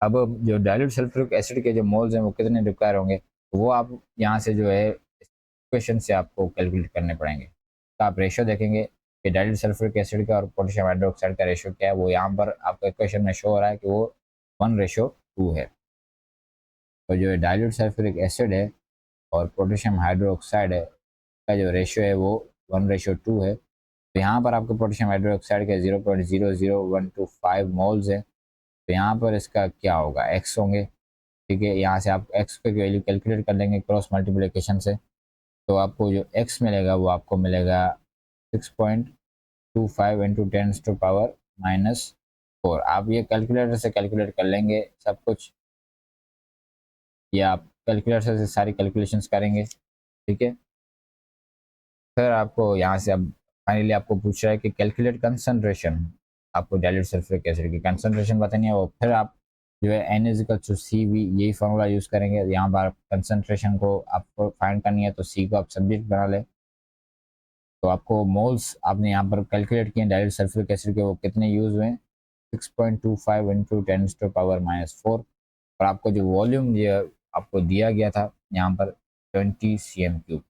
अब जो डाइल्यूट सल्फ्यूरिक एसिड के जो मोल्स हैं वो कितने रिक्वायर होंगे, तो वो आप यहाँ से जो है इक्वेशन से आपको कैलकुलेट करने पड़ेंगे। तो आप रेशो देखेंगे कि डाइल्यूट सल्फ्यूरिक एसिड का और पोटेशियम हाइड्रोक्साइड का रेशो क्या है, वो यहाँ पर आपको इक्वेशन में शो हो रहा है कि वो 1:2 है। तो जो डाइल्यूट सल्फ्यूरिक एसिड है और पोटेशियम हाइड्रोक्साइड है का जो रेशियो है वो 1:2 है। तो यहाँ पर आपको पोटेशियम हाइड्रोक्साइड के 0.00125 मोल्स है, तो यहाँ पर इसका क्या होगा, एक्स होंगे। ठीक है, यहाँ से आप एक्स की वैल्यू कैलकुलेट कर लेंगे क्रॉस मल्टीप्लिकेशन से, तो आपको जो एक्स मिलेगा वो आपको मिलेगा 6.25 इंटू 10⁻⁻⁴। आप ये कैलकुलेटर से कैलकुलेट कर लेंगे सब कुछ, या आप कैलकुलेटर से सारी कैलकुलेशंस करेंगे। ठीक है, फिर आपको यहाँ से अब फाइनली आपको पूछ रहा है कि कैलकुलेट कंसंट्रेशन, आपको डाइल्यूट सल्फ्यूरिक एसिड की कंसंट्रेशन बतानी है, और फिर आप जो है N=CV यही फार्मूला यूज़ करेंगे। यहाँ पर कंसंट्रेशन को आपको फाइंड करनी है, तो C को आप सब्जेक्ट बना लें, तो आपको मोल्स आपने यहाँ पर कैलकुलेट किए डाइल्यूट सल्फ्यूरिक एसिड के, वो कितने यूज़ हुए, 6.25 इंटू 10⁴ और आपको जो वॉल्यूम ये आपको दिया गया था यहाँ पर 20 cm3,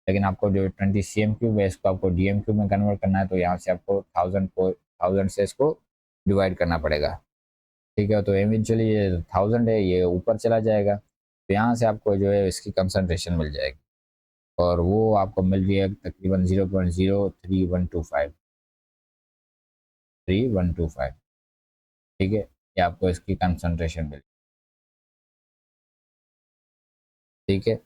लेकिन आपको जो 20 cm3 है इसको आपको dm3 में कन्वर्ट करना है, तो यहाँ से आपको 1000 से इसको डिवाइड करना पड़ेगा। ठीक है, तो इवेंचुअली ये 1000 है, ये ऊपर चला जाएगा, तो यहाँ से आपको जो है इसकी कंसनट्रेशन मिल जाएगी और वो आपको मिल रही है तकरीबन 0.03125। ठीक है, ये आपको इसकी कंसनट्रेशन मिल, ठीक है।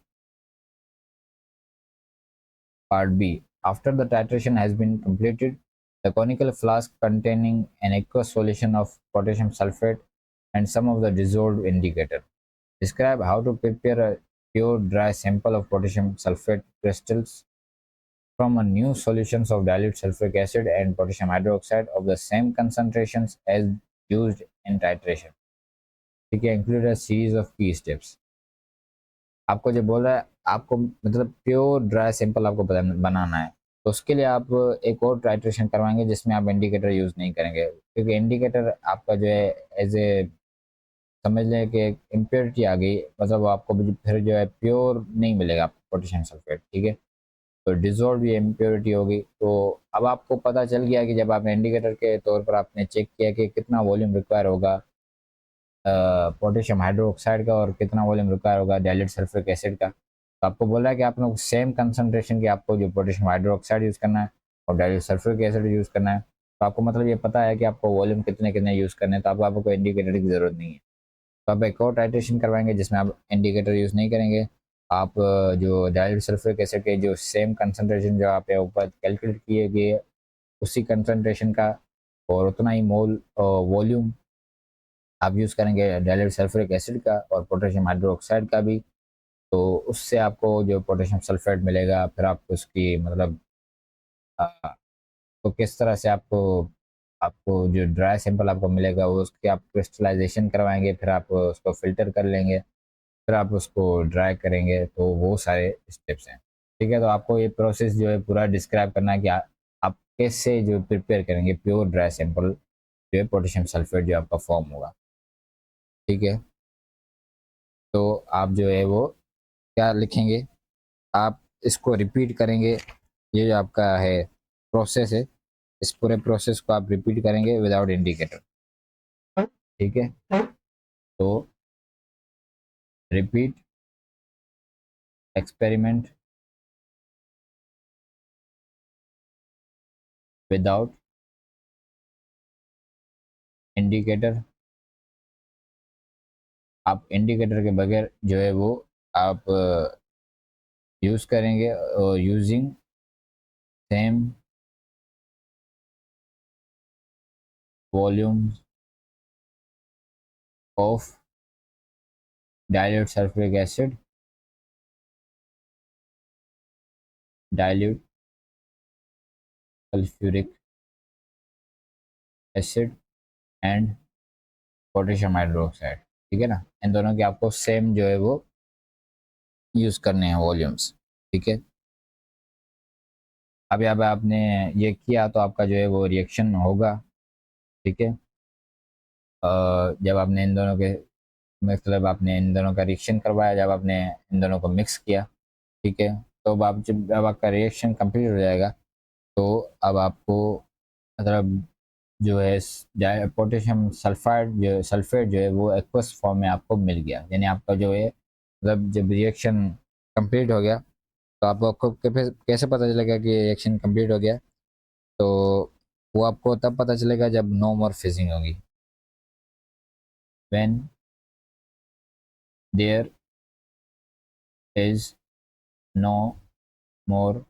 Part B. After the titration has been completed, the conical flask containing an aqueous solution of potassium sulfate and some of the dissolved indicator. Describe how to prepare a pure dry sample of potassium sulfate crystals from a new solutions of dilute sulfuric acid and potassium hydroxide of the same concentrations as used in titration. ठीक है, include a series of key steps. आपको जो बोल रहा है आपको मतलब pure dry sample आपको बनाना है, तो उसके लिए आप एक और टाइट्रेशन करवाएंगे जिसमें आप इंडिकेटर यूज़ नहीं करेंगे, क्योंकि इंडिकेटर आपका जो है एज ए समझ लें कि इम्प्योरिटी आ गई, मतलब वो आपको फिर जो है प्योर नहीं मिलेगा पोटेशियम सल्फेट। ठीक है, तो डिजोल्व ये इम्प्योरिटी होगी। तो अब आपको पता चल गया कि जब आपने इंडिकेटर के तौर पर आपने चेक किया कि कितना वॉल्यूम रिक्वायर होगा पोटेशियम हाइड्रोक्साइड का और कितना वॉल्यूम रिक्वायर होगा डाइल्यूट सल्फ्यूरिक एसिड का, तो आपको बोला है कि आप लोग सेम कंसंट्रेशन की आपको जो पोटेशियम हाइड्रोक्साइड यूज़ करना है और डाइल्यूट सल्फ्यूरिक एसिड यूज़ करना है। तो आपको मतलब ये पता है कि आपको वॉल्यूम कितने कितने यूज़ करने हैं, तो आपको कोई इंडिकेटर की ज़रूरत नहीं है। तो आप एक और टाइट्रेशन करवाएंगे जिसमें आप इंडिकेटर यूज़ नहीं करेंगे। आप जो डाइल्यूट सल्फ्यूरिक एसिड के जो सेम कंसंट्रेशन जो आप ऊपर कैलकुलेट किए गए उसी कंसंट्रेशन का और उतना ही मोल वॉल्यूम आप यूज़ करेंगे डाइल्यूट सल्फ्यूरिक एसिड का और पोटेशियम हाइड्रोक्साइड का भी, तो उससे आपको जो पोटेशियम सल्फेट मिलेगा फिर आपको उसकी मतलब तो किस तरह से आपको आपको जो ड्राई सैंपल आपको मिलेगा वो उसकी आप क्रिस्टलाइजेशन करवाएंगे, फिर आप उसको फ़िल्टर कर लेंगे, फिर आप उसको ड्राई करेंगे, तो वो सारे स्टेप्स हैं। ठीक है, तो आपको ये प्रोसेस जो है पूरा डिस्क्राइब करना है कि आप कैसे जो प्रिपेयर करेंगे प्योर ड्राई सैंपल जो है पोटेशियम सल्फेट जो आपका फॉर्म होगा। ठीक है, तो आप जो है वो क्या लिखेंगे, आप इसको रिपीट करेंगे, ये जो आपका है प्रोसेस है, इस पूरे प्रोसेस को आप रिपीट करेंगे विदाउट इंडिकेटर। ठीक है, तो रिपीट एक्सपेरिमेंट विदाउट इंडिकेटर। आप इंडिकेटर के बगैर जो है वो आप यूज़ करेंगे और using same volume of dilute sulphuric acid, dilute sulphuric acid and potassium hydroxide. ठीक है ना, इन दोनों के आपको सेम जो है वो यूज़ करने हैं वॉल्यूम्स। ठीक है, अभी अब आपने ये किया तो आपका जो है वो रिएक्शन होगा। ठीक है, जब आपने इन दोनों के मतलब आपने इन दोनों का रिएक्शन करवाया, जब आपने इन दोनों को मिक्स किया, ठीक है, तो जब आपका रिएक्शन कंप्लीट हो जाएगा तो अब आपको मतलब जो है पोटेशियम सल्फाइड जो सल्फेट जो है वो एक्वस फॉर्म में आपको मिल गया, यानी आपका जो है मतलब जब रिएक्शन कंप्लीट हो गया तो आपको कैसे पता चलेगा कि रिएक्शन कंप्लीट हो गया, तो वो आपको तब पता चलेगा जब नो मोर फिजिंग होगी, when there is no more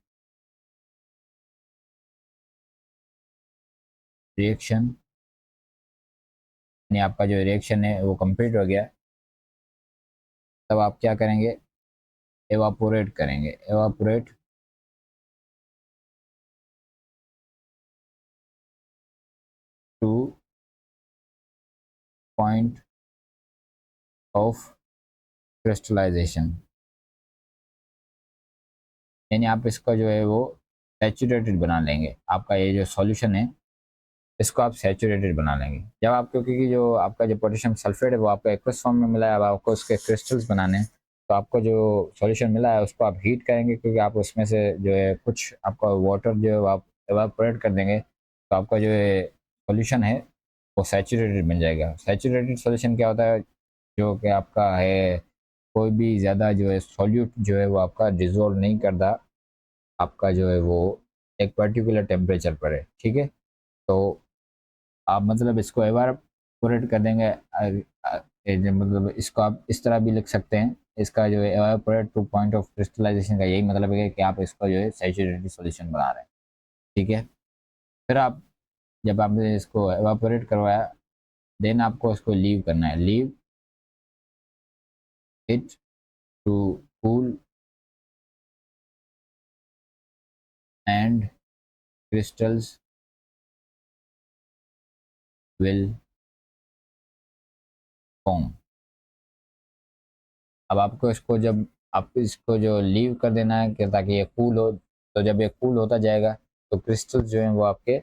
reaction, यानी आपका जो रिएक्शन है वो कंप्लीट हो गया, तब आप क्या करेंगे, एवापोरेट करेंगे। Evaporate to point of crystallisation, यानी आप इसका जो है वो सैचुरेटेड बना लेंगे। आपका ये जो सॉल्यूशन है इसको आप सैचुरेटेड बना लेंगे। जब आप, क्योंकि जो आपका जो पोटेशियम सल्फेट है वो आपको एक्वस फॉर्म में मिला है, अब आपको उसके क्रिस्टल्स बनाने हैं, तो आपको जो सॉल्यूशन मिला है उसको आप हीट करेंगे, क्योंकि आप उसमें से जो है कुछ आपका वाटर जो है आप एवापोरेट कर देंगे, तो आपका जो है सॉल्यूशन है वो सैचुरेटेड बन जाएगा। सैचुरेटेड सॉल्यूशन क्या होता है, जो कि आपका है कोई भी ज़्यादा जो है सॉल्यूट जो है वो आपका डिज़ोल्व नहीं करता, आपका जो है वो एक पर्टिकुलर टेम्परेचर पर है, ठीक है। तो आप मतलब इसको एवापोरेट कर देंगे, मतलब इसको आप इस तरह भी लिख सकते हैं, इसका जो है evaporate to point of crystallisation का यही मतलब है कि आप इसको जो है सैचुरेटेड सॉल्यूशन बना रहे हैं, ठीक है। फिर आप, जब आपने इसको एवापोरेट करवाया, देन आपको इसको लीव करना है, leave it to cool and crystals will form। अब आपको इसको, जब आप इसको जो लीव कर देना है कि ताकि ये कूल हो, तो जब ये कूल होता जाएगा तो क्रिस्टल्स जो हैं वो आपके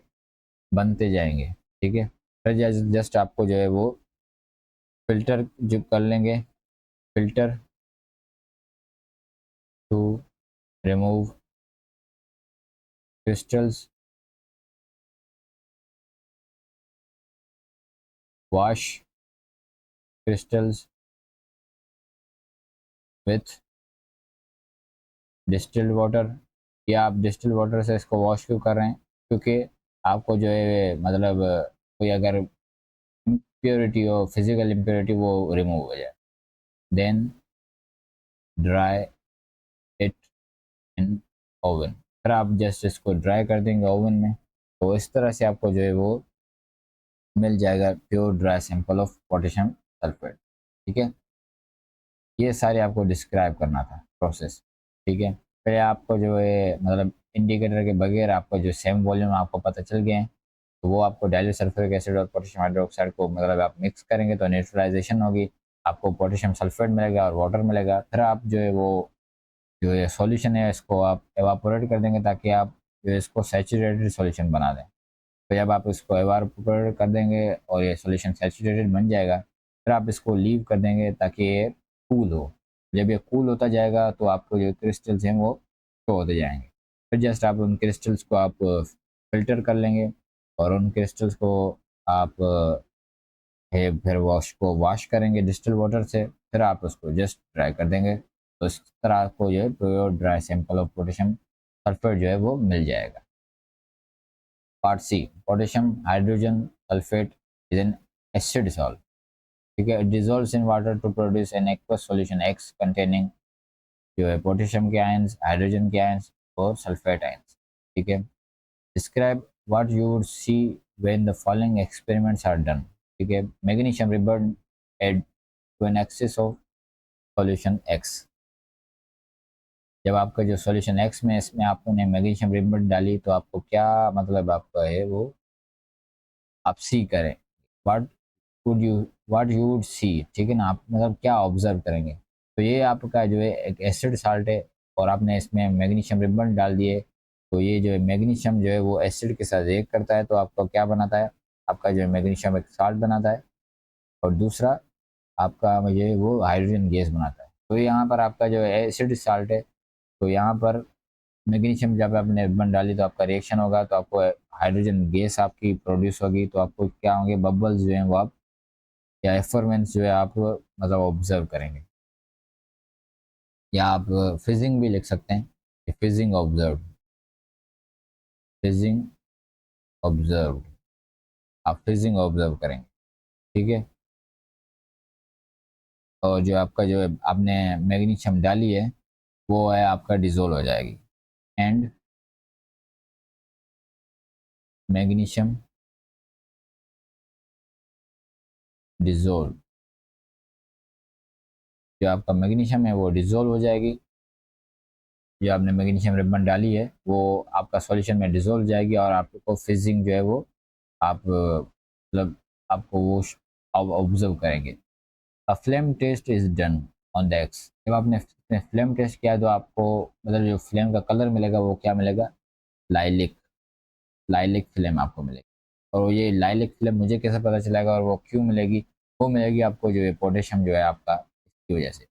बनते जाएंगे, ठीक है। फिर जस्ट आपको जो है वो फिल्टर जो कर लेंगे, filter to remove crystals, wash crystals with distilled water. या आप डिस्टिल्ड वाटर से इसको वॉश क्यों कर रहे हैं, क्योंकि आपको जो है मतलब कोई अगर इम्प्योरिटी हो, फिजिकल इम्प्योरिटी, वो रिमूव हो जाए। Then dry it in oven. फिर आप जस्ट इसको ड्राई कर देंगे ओवन में, तो इस तरह से आपको जो है वो मिल जाएगा pure dry sample of potassium sulphate, ठीक है। ये सारे आपको डिस्क्राइब करना था प्रोसेस, ठीक है। फिर आपको जो है मतलब इंडिकेटर के बगैर आपको जो सेम वॉल्यूम आपको पता चल गए हैं, तो वो आपको डाइल्यूट सल्फ्यूरिक एसिड और पोटेशियम हाइड्रोक्साइड को मतलब आप मिक्स करेंगे तो न्यूट्रलाइजेशन होगी, आपको पोटेशियम सल्फेट मिलेगा और वाटर मिलेगा। फिर आप जो है वो जो ये सॉल्यूशन है इसको आप एवापोरेट कर देंगे, ताकि आप जो इसको सैचुरेटेड सॉल्यूशन बना दें। तो जब आप इसको एवापोरेट कर देंगे और ये सॉल्यूशन सैचुरेटेड बन जाएगा, फिर आप इसको लीव कर देंगे ताकि ये कूल हो। जब ये कूल होता जाएगा तो आपको जो क्रिस्टल्स हैं वो शो होते जाएंगे। फिर जस्ट आप उन क्रिस्टल्स को आप फिल्टर कर लेंगे, और उन क्रिस्टल्स को आप है फिर वॉश करेंगे डिस्टिल वाटर से, फिर आप उसको जस्ट ड्राई कर देंगे, तो इस तरह आपको जो है pure dry sample of potassium sulphate जो है वो मिल जाएगा। Part C, potassium hydrogen sulphate is an acid salt, ठीक है। It dissolves in water to produce an aqueous solution X containing जो है पोटेशियम के आयंस, हाइड्रोजन के आयंस और सल्फेट आयंस, ठीक है। Describe what you would see when the following experiments are done, ठीक है। Magnesium ribbon add to an excess of solution x. जब आपका जो सॉल्यूशन एक्स में इसमें आपने मैग्नीशियम रिबन डाली, तो आपको क्या मतलब आपका है वो आप सी करें, what would you what you would सी, ठीक है ना, आप मतलब क्या ऑब्जर्व करेंगे। तो ये आपका जो है एक एसिड साल्ट है, और आपने इसमें मैग्नीशियम रिबन डाल दिए, तो ये जो है मैग्नीशियम जो है वो एसिड के साथ रिएक्ट करता है, तो आपका क्या बनाता है, आपका जो है मैग्नीशियम एक साल्ट बनाता है, और दूसरा आपका मुझे वो हाइड्रोजन गैस बनाता है। तो यहाँ पर आपका जो है एसिड साल्ट है, तो यहाँ पर मैग्नीशियम जब आपने रिबन डाली तो आपका रिएक्शन होगा, तो आपको हाइड्रोजन गैस आपकी प्रोड्यूस होगी, तो आपको क्या होंगे, बबल्स जो हैं वो आप या एफरमेंट्स जो है आप मतलब ऑब्जर्व करेंगे, या आप फिजिंग भी लिख सकते हैं, फिजिंग ऑब्जर्व, फिजिंग ऑब्जर्व, आप फिजिंग ऑब्जर्व करेंगे, ठीक है। और जो आपका जो है आपने मैग्नीशियम डाली है वो है आपका डिजोल्व हो जाएगी, एंड मैग्नीशियम डिजोल्व, जो आपका मैग्नीशियम है वो डिजोल्व हो जाएगी, जो आपने मैग्नीशियम रिबन डाली है वो आपका सॉल्यूशन में डिजोल्व हो जाएगी, और आपको फिजिंग जो है वो आप मतलब आपको वो ऑब्जर्व करेंगे। A flame test is done on the X. जब आपने फ्लेम टेस्ट किया तो आपको मतलब जो फ्लेम का कलर मिलेगा वो क्या मिलेगा, लाइलिक लाइलिक फिल्म आपको मिलेगी। और ये लाइलिक फिल्म मुझे कैसे पता चलेगा और वो क्यों मिलेगी? वो मिलेगी आपको जो है पोटेशियम जो है आपका इसकी वजह से।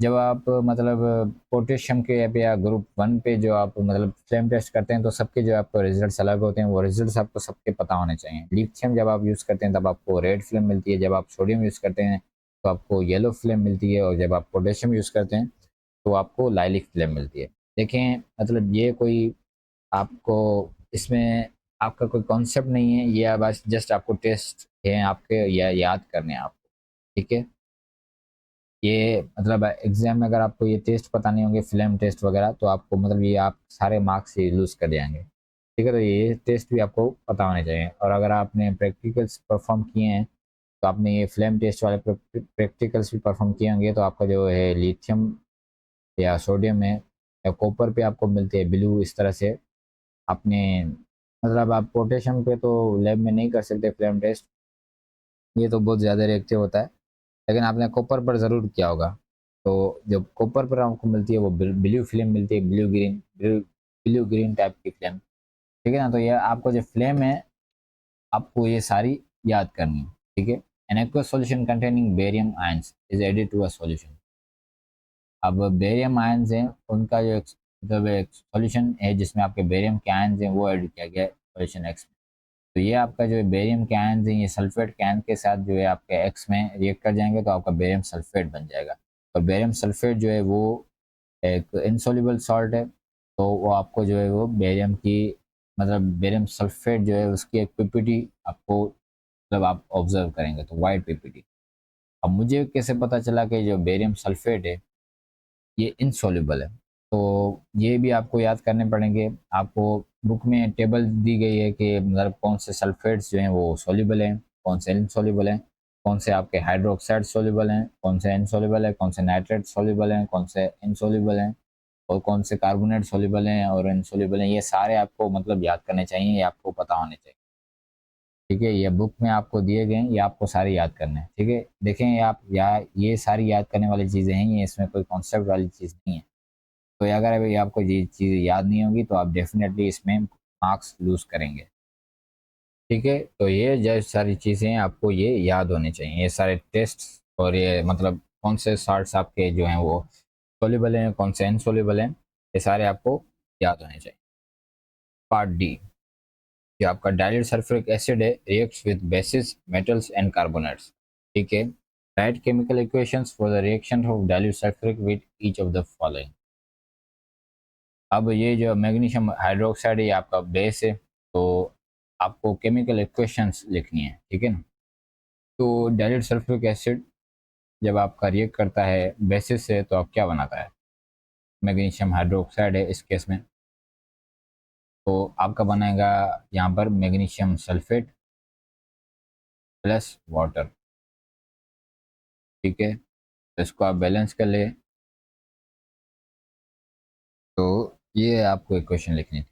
जब आप मतलब पोटेशियम के ऐप या ग्रुप वन पे जो आप मतलब फ्लेम टेस्ट करते हैं तो सबके जो आपको रिजल्ट्स अलग होते हैं, वो रिजल्ट्स आपको सबके पता होने चाहिए। लिथियम जब आप यूज़ करते हैं तब आपको रेड फ्लेम मिलती है, जब आप सोडियम यूज़ करते हैं तो आपको येलो फ्लेम मिलती है, और जब आप पोटेशियम यूज़ करते हैं तो आपको लाइलिक फ्लेम मिलती है। देखें मतलब ये कोई आपको इसमें आपका कोई कॉन्सेप्ट नहीं है, ये बस जस्ट आपको टेस्ट है आपके या याद करने हैं आपको, ठीक है? ये मतलब एग्ज़ाम में अगर आपको ये टेस्ट पता नहीं होंगे फ़िल्म टेस्ट वगैरह तो आपको मतलब ये आप सारे मार्क्स ही लूज़ कर जाएँगे, ठीक है? तो ये टेस्ट भी आपको पता होने चाहिए, और अगर आपने प्रैक्टिकल्स परफ़ॉर्म किए हैं, तो आपने ये फ़िल्म टेस्ट वाले प्रैक्टिकल्स भी परफ़ॉर्म किए होंगे तो आपका जो है लिथियम या सोडियम है या कॉपर पे आपको मिलते हैं ब्लू, इस तरह से आपने मतलब आप पोटेशियम पे तो लैब में नहीं कर सकते फ़िल्म टेस्ट, ये तो बहुत ज़्यादा रिएक्टिव होता है। लेकिन आपने कॉपर पर ज़रूर किया होगा। तो जब कॉपर पर आपको मिलती है वो ब्लू फ़िल्म मिलती है, ब्लू ग्रीन टाइप की फ़िल्म, ठीक है ना? तो ये आपको जो फ़िल्म है, आपको ये सारी याद करनी है, ठीक है? An aqueous solution containing barium ions is added to a solution. अब बेरियम आयन्स हैं, उनका जो मतलब एक सॉल्यूशन है जिसमें आपके बेरियम के आयन्स हैं, वो ऐड किया गया है सॉल्यूशन एक्स में। तो ये आपका जो है बेरियम के आयन्स हैं, ये सल्फेट के आयन के साथ जो है आपके एक्स में रिएक्ट कर जाएँगे तो आपका बेरियम सल्फेट बन जाएगा। और बेरियम सल्फेट जो है वो एक इनसॉल्युबल सॉल्ट है, तो वो आपको जो है वो बेरियम की मतलब बेरियम सल्फेट जो है उसकी एक पीपीटी आपको मतलब आप ऑब्ज़र्व करेंगे तो व्हाइट पीपीटी। अब मुझे कैसे पता चला कि जो बेरियम सल्फेट है ये इनसॉल्युबल है? तो ये भी आपको याद करने पड़ेंगे। आपको बुक में टेबल दी गई है कि मतलब कौन से सल्फेट्स जो हैं वो सॉल्युबल हैं, कौन से इनसॉल्युबल हैं, कौन से आपके हाइड्रोक्साइड सॉल्युबल हैं, कौन से इनसॉल्युबल हैं, कौन से नाइट्रेट सॉल्युबल हैं, कौन से इनसॉल्युबल हैं, और कौन से कार्बोनेट सॉल्युबल हैं और इनसॉल्युबल हैं। ये सारे आपको मतलब याद करने चाहिए, ये आपको पता होने चाहिए। ठीक है? ये बुक में आपको दिए गए हैं, ये आपको सारे याद करने हैं। ठीक है? देखें ये आप या ये सारी याद करने वाली चीज़ें हैं, ये इसमें कोई कॉन्सेप्ट वाली चीज़ नहीं है। तो अगर अभी आपको ये चीज़ें याद नहीं होंगी तो आप डेफ़िनेटली इसमें मार्क्स लूज़ करेंगे। ठीक है? तो ये जो सारी चीज़ें हैं आपको ये याद होनी चाहिए। ये सारे टेस्ट्स और ये मतलब कौन से साल्ट्स आपके जो हैं वो सॉल्युबल हैं, कौन से इनसॉल्युबल हैं, ये सारे आपको याद होने चाहिए। पार्ट डी, ये आपका डाइल्यूट सल्फ्यूरिक एसिड है, reacts with basis, metals and carbonates. ठीक है? Right chemical equations for the reaction of dilute sulphuric with each of the following. अब ये जो मैग्नीशियम हाइड्रोक्साइड है ये आपका बेस है, तो आपको केमिकल इक्वेशंस लिखनी है, ठीक है ना? तो डाइल्यूट सल्फ्यूरिक एसिड जब आपका रिएक्ट करता है बेसिस से तो आप क्या बनाता है? मैग्नीशियम हाइड्रोक्साइड है इस केस में, तो आपका बनेगा यहाँ पर मैग्नीशियम सल्फेट प्लस वाटर, ठीक है? तो इसको आप बैलेंस कर ले, तो ये आपको इक्वेशन लिखनी थी।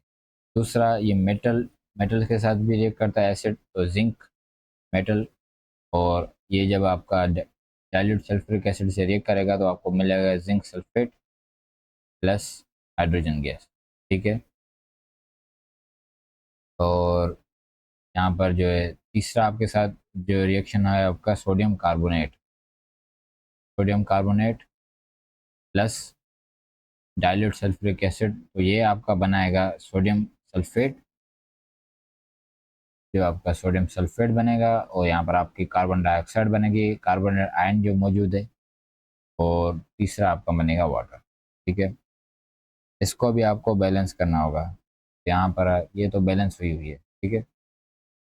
दूसरा ये मेटल के साथ भी रिएक्ट करता है एसिड, तो जिंक मेटल, और ये जब आपका डाइल्यूट सल्फ्यूरिक एसिड से रिएक्ट करेगा तो आपको मिलेगा zinc sulphate plus hydrogen gas, ठीक है? और यहाँ पर जो है तीसरा आपके साथ जो रिएक्शन है आपका sodium carbonate plus dilute sulphuric acid, तो ये आपका बनाएगा सोडियम सल्फेट, जो आपका सोडियम सल्फेट बनेगा, और यहाँ पर आपकी कार्बन डाइऑक्साइड बनेगी, कार्बन आयन जो मौजूद है, और तीसरा आपका बनेगा वाटर, ठीक है? इसको भी आपको बैलेंस करना होगा। यहाँ पर ये तो बैलेंस हुई है, ठीक है?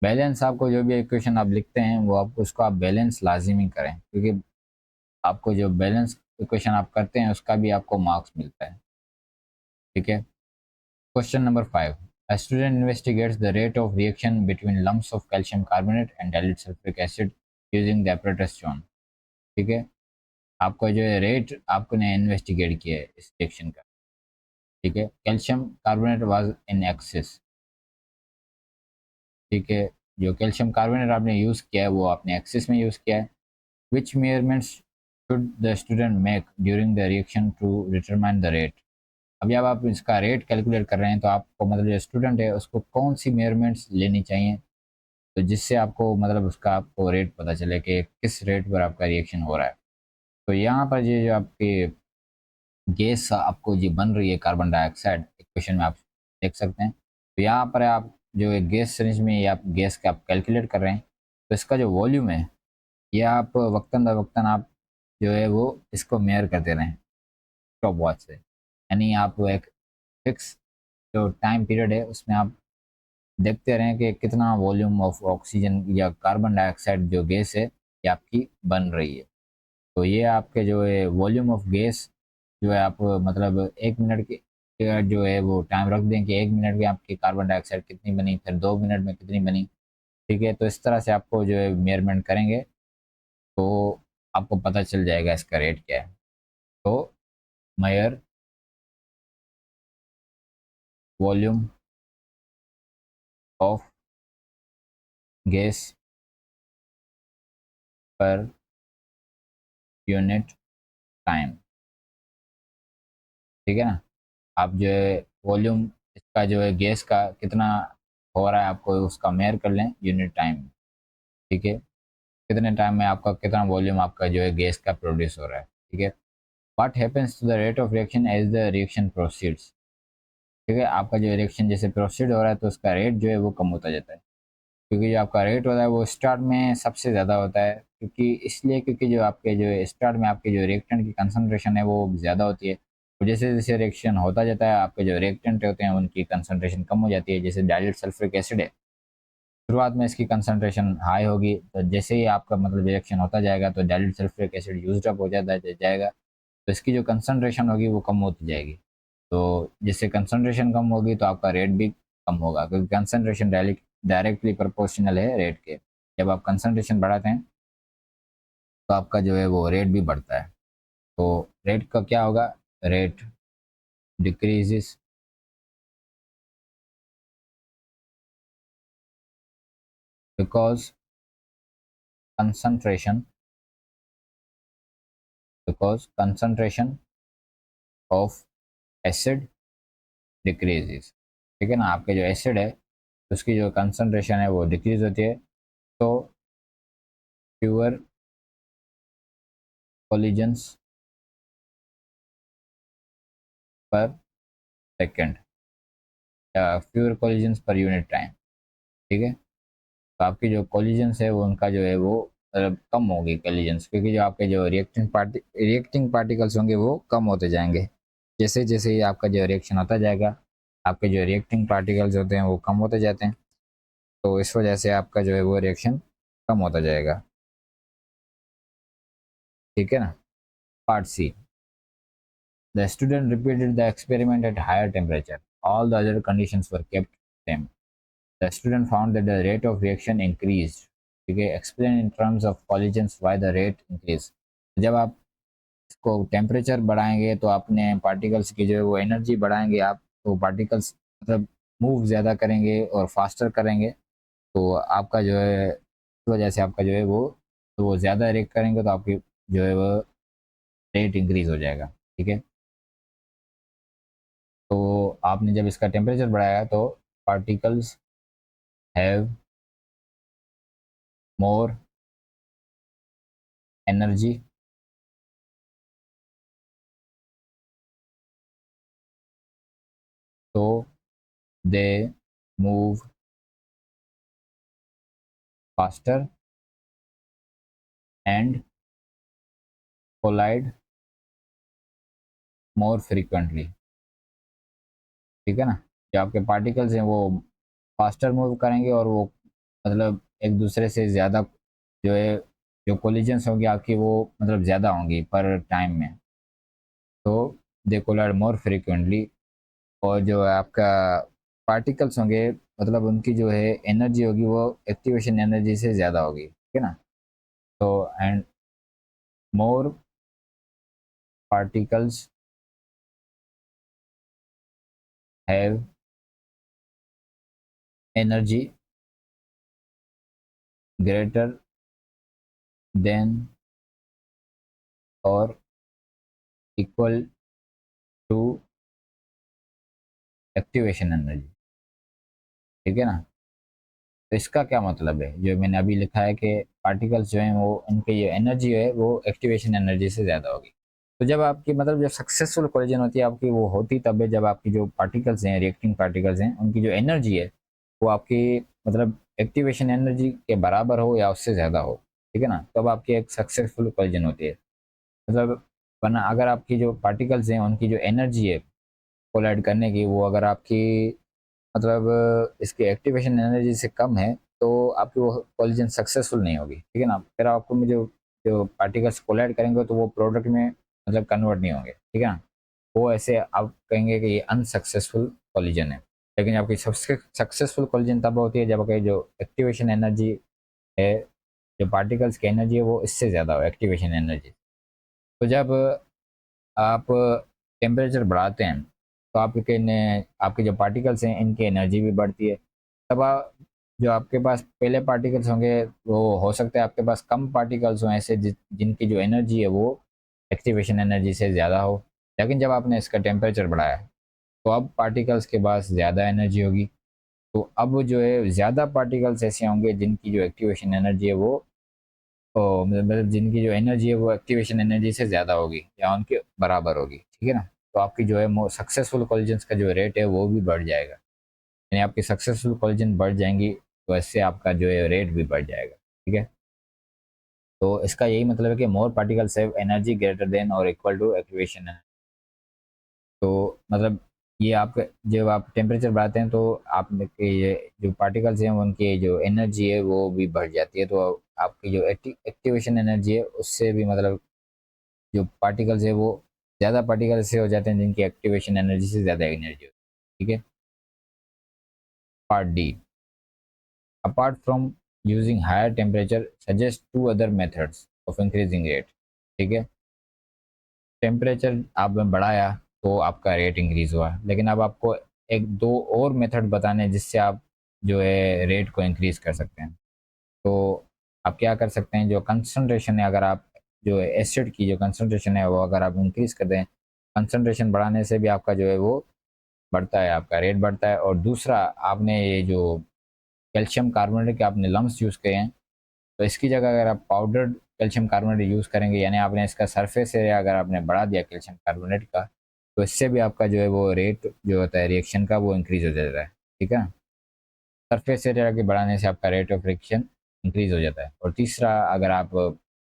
बैलेंस आपको जो भी इक्वेशन आप लिखते हैं वो आप उसको आप बैलेंस लाज़िमी करें, क्योंकि आपको जो बैलेंस इक्वेशन आप करते हैं उसका भी आपको मार्क्स मिलता है, ठीक है? Question number 5, A student investigates the rate of reaction between lumps of calcium carbonate and dilute sulfuric acid using the apparatus shown, ठीक है? आपका जो है रेट आपने इन्वेस्टिगेट किया है इस रिएक्शन का, ठीक है? Calcium carbonate was in excess, ठीक है? जो कैल्शियम कार्बोनेट आपने यूज़ किया है वो आपने एक्सेस में यूज़ किया है। Which measurements should the student make during the reaction to determine the rate? अब जब आप इसका रेट कैलकुलेट कर रहे हैं तो आपको मतलब जो स्टूडेंट है उसको कौन सी मेजरमेंट्स लेनी चाहिए, तो जिससे आपको मतलब उसका आपको रेट पता चले कि किस रेट पर आपका रिएक्शन हो रहा है। तो यहाँ पर ये जो आपकी गैस आपको जी बन रही है कार्बन डाइऑक्साइड, इक्वेशन में आप देख सकते हैं। तो यहाँ पर आप जो एक गैस सिरिंज में या आप गैस का आप कैलकुलेट कर रहे हैं, तो इसका जो वॉल्यूम है ये आप वक्तन ब वक्तन आप जो है वो इसको मेयर करते रहें स्टॉप वॉच से। यानी आप एक फिक्स जो टाइम पीरियड है उसमें आप देखते रहें कि कितना वॉल्यूम ऑफ ऑक्सीजन या कार्बन डाइऑक्साइड जो गैस है ये आपकी बन रही है। तो ये आपके जो है वॉल्यूम ऑफ गैस जो है आप मतलब 1 मिनट के जो है वो टाइम रख दें कि 1 मिनट में आपकी कार्बन डाइऑक्साइड कितनी बनी, फिर 2 मिनट में कितनी बनी। ठीक है, तो इस तरह से आपको जो है मेयरमेंट करेंगे तो आपको पता चल जाएगा इसका रेट क्या है। तो mayor volume of gas per unit time. ठीक है ना, आप जो है वॉल्यूम इसका जो है गैस का कितना हो रहा है आपको उसका मेयर कर लें यूनिट टाइम। ठीक है, कितने टाइम में आपका कितना वॉल्यूम आपका जो है गैस का प्रोड्यूस हो रहा है। ठीक है, what happens to the rate of reaction as the reaction proceeds. ठीक है, आपका जो रिएक्शन जैसे प्रोसीड हो रहा है तो उसका रेट जो है वो कम होता जाता है, क्योंकि जो आपका रेट होता है वो स्टार्ट में सबसे ज़्यादा होता है, क्योंकि इसलिए क्योंकि जो आपके जो स्टार्ट में आपके जो रिएक्टेंट की कंसंट्रेशन है वो ज़्यादा होती है। तो जैसे जैसे रिएक्शन होता जाता है आपके जो रिएक्टेंट होते हैं उनकी कंसंट्रेशन कम हो जाती है। जैसे डाइल्यूट सल्फ्यूरिक एसिड है, शुरुआत में इसकी कंसंट्रेशन हाई होगी, तो जैसे ही आपका मतलब रिएक्शन होता जाएगा तो dilute sulphuric acid used up हो जाता जाएगा, तो इसकी जो कंसंट्रेशन होगी वो कम होती जाएगी। तो जिससे कंसंट्रेशन कम होगी तो आपका रेट भी कम होगा, क्योंकि कंसंट्रेशन डायरेक्टली प्रोपोर्शनल है रेट के। जब आप कंसंट्रेशन बढ़ाते हैं तो आपका जो है वो रेट भी बढ़ता है। तो रेट का क्या होगा, rate decreases because concentration concentration of acid decreases. ठीक है ना, आपके जो एसिड है उसकी जो कंसंट्रेशन है वो डिक्रीज होती है, तो फ्यूअर कोलिजन्स पर सेकेंड या fewer collisions per unit time. ठीक है, तो आपकी जो कोलिजन्स है वो उनका जो है वो मतलब कम होगी कोलिजन्स, क्योंकि जो आपके जो रिएक्टिंग पार्टिकल्स होंगे वो कम होते जाएंगे। जैसे जैसे ही आपका जो रिएक्शन होता जाएगा आपके जो रिएक्टिंग पार्टिकल्स होते हैं वो कम होते जाते हैं, तो इस वजह से आपका जो है वो रिएक्शन कम होता जाएगा। ठीक है ना, part C, the student repeated the experiment at higher temperature, all the other conditions were kept same, the student found that the rate of reaction increased. ठीक है, explain in terms of collisions why the rate increase. जब आप इसको temperature बढ़ाएंगे तो अपने particles की जो है वो एनर्जी बढ़ाएंगे आप, तो पार्टिकल्स मतलब मूव ज़्यादा करेंगे और फास्टर करेंगे, तो आपका जो है इस वजह से आपका जो है वो तो वो ज़्यादा रिएक्ट करेंगे तो आपकी जो है वो रेट इंक्रीज हो जाएगा। ठीक है, तो आपने जब इसका टेम्परेचर बढ़ाया तो पार्टिकल्स हैव मोर एनर्जी तो they move faster and collide more frequently. ठीक है ना, जो आपके पार्टिकल्स हैं वो फास्टर मूव करेंगे और वो मतलब एक दूसरे से ज़्यादा जो है जो कोलिजन्स होंगी आपकी वो मतलब ज़्यादा होंगी पर टाइम में, तो दे कोलाइड मोर फ्रीक्वेंटली। और जो है आपका पार्टिकल्स होंगे मतलब उनकी जो है एनर्जी होगी वो एक्टिवेशन एनर्जी से ज़्यादा होगी। ठीक है ना, तो and more particles have energy greater than or equal to activation energy, ठीक है ना। तो इसका क्या मतलब है, जो मैंने अभी लिखा है कि पार्टिकल्स जो हैं वो उनकी जो एनर्जी है वो एक्टिवेशन एनर्जी से ज़्यादा होगी। तो जब आपकी मतलब जब सक्सेसफुल कोलिजन होती है आपकी, वो होती तब है जब आपकी जो पार्टिकल्स हैं, रिएक्टिंग पार्टिकल्स हैं, उनकी जो एनर्जी है वो आपकी मतलब एक्टिवेशन एनर्जी के बराबर हो या उससे ज़्यादा हो, ठीक है ना। तब आपकी एक सक्सेसफुल कोलिजन होती है। मतलब वरना अगर आपकी जो पार्टिकल्स हैं उनकी जो एनर्जी है कोलाइड करने की, वो अगर आपकी मतलब इसकी एक्टिवेशन एनर्जी से कम है, तो आपकी वो कोलिजन सक्सेसफुल नहीं होगी, ठीक है ना। फिर आपको मुझे जो पार्टिकल्स कोलाइड करेंगे तो वो प्रोडक्ट में मतलब कन्वर्ट नहीं होंगे, ठीक है ना। वो ऐसे आप कहेंगे कि ये अनसक्सेसफुल कोलिजन है। लेकिन आपकी सक्सेसफुल कोलिजन तब होती है जब आपकी जो एक्टिवेशन एनर्जी है, जो पार्टिकल्स की एनर्जी है वो इससे ज़्यादा हो, एक्टिवेशन एनर्जी। तो जब आप टेम्परेचर बढ़ाते हैं तो आपके जो पार्टिकल्स हैं इनकी एनर्जी भी बढ़ती है। तब जो आपके पास पहले पार्टिकल्स होंगे वो हो सकता है आपके पास कम पार्टिकल्स हों ऐसे जिनकी जो एनर्जी है वो एक्टिवेशन एनर्जी से ज़्यादा हो। लेकिन जब आपने इसका टेम्परेचर बढ़ाया तो अब पार्टिकल्स के पास ज़्यादा एनर्जी होगी। तो अब जो है ज़्यादा पार्टिकल्स ऐसे होंगे जिनकी जो एक्टिवेशन एनर्जी है वो मतलब जिनकी जो एनर्जी है वो एक्टिवेशन एनर्जी से ज़्यादा होगी या उनके बराबर होगी, ठीक है ना। तो आपकी जो है सक्सेसफुल कॉलिजन्स का जो रेट है वो भी बढ़ जाएगा। यानी आपकी सक्सेसफुल कॉलिजन बढ़ जाएंगी तो इससे आपका जो है रेट भी बढ़ जाएगा, ठीक है। तो इसका यही मतलब है कि more particles have energy greater than or equal to activation. तो मतलब ये आपके जब आप टेम्परेचर बढ़ाते हैं तो आप के ये जो पार्टिकल्स हैं उनकी जो एनर्जी है वो भी बढ़ जाती है। तो आपकी जो एक्टिवेशन एनर्जी है उससे भी मतलब जो पार्टिकल्स है वो ज़्यादा पार्टिकल्स से हो जाते हैं जिनकी एक्टिवेशन एनर्जी से ज़्यादा एनर्जी होती है, ठीक है। Part D, apart from using higher temperature suggest two other methods of increasing rate, ठीक है। टेम्परेचर आपने बढ़ाया तो आपका रेट इंक्रीज हुआ, लेकिन अब आपको एक दो और मेथड बताने हैं जिससे आप जो है रेट को इंक्रीज कर सकते हैं। तो आप क्या कर सकते हैं, जो कंसंट्रेशन है, अगर आप जो एसिड की जो कंसंट्रेशन है वो अगर आप इंक्रीज कर दें, कंसंट्रेशन बढ़ाने से भी आपका जो है वो बढ़ता है, आपका रेट बढ़ता है। और दूसरा, आपने ये जो कैल्शियम कार्बोनेट के आपने लम्स यूज़ किए हैं, तो इसकी जगह अगर आप पाउडर्ड कैल्शियम कार्बोनेट यूज़ करेंगे, यानी आपने इसका सरफेस एरिया अगर आपने बढ़ा दिया कैल्शियम कार्बोनेट का, तो इससे भी आपका जो है वो रेट जो होता है रिएक्शन का वो इंक्रीज हो जाता है, ठीक है। सरफेस एरिया के बढ़ाने से आपका रेट ऑफ रिएक्शन इंक्रीज हो जाता है। और तीसरा, अगर आप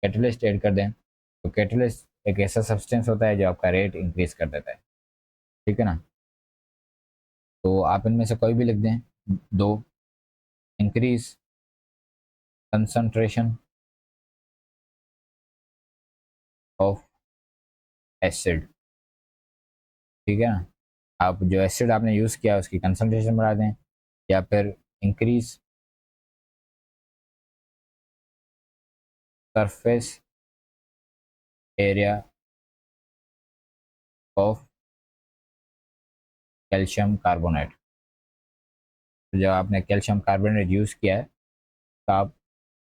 कैटलिस्ट ऐड कर दें तो कैटलिस्ट एक ऐसा सब्सटेंस होता है जो आपका रेट इंक्रीज कर देता है, ठीक है ना। तो आप इनमें से कोई भी लिख दें, दो, इंक्रीज कंसंट्रेशन ऑफ एसिड, ठीक है ना। आप जो एसिड आपने यूज़ किया उसकी कंसंट्रेशन बढ़ा दें, या फिर increase surface area of calcium carbonate. तो जब आपने कैल्शियम कार्बोनेट यूज़ किया है तो आप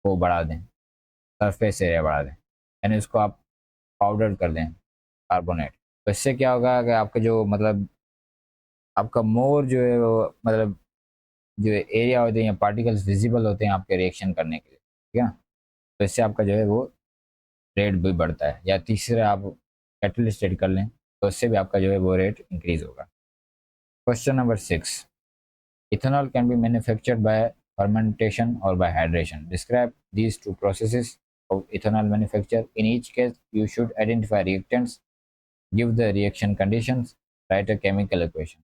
वो बढ़ा दें, सरफेस एरिया बढ़ा दें, यानी उसको आप पाउडर कर दें कार्बोनेट। तो इससे क्या होगा कि आपका जो मतलब आपका मोर जो है वो मतलब जो एरिया होते हैं या पार्टिकल्स विजिबल होते हैं आपके रिएक्शन करने के लिए, ठीक है ना। तो इससे आपका जो है वो रेट भी बढ़ता है। या तीसरा, आप कैटलिस्ट ऐड कर लें तो इससे भी आपका जो है वो रेट इंक्रीज होगा। Question number 6, ethanol can be manufactured by fermentation or by hydration. Describe these two processes of ethanol manufacture. In each case you should identify reactants, give the reaction conditions, write a chemical equation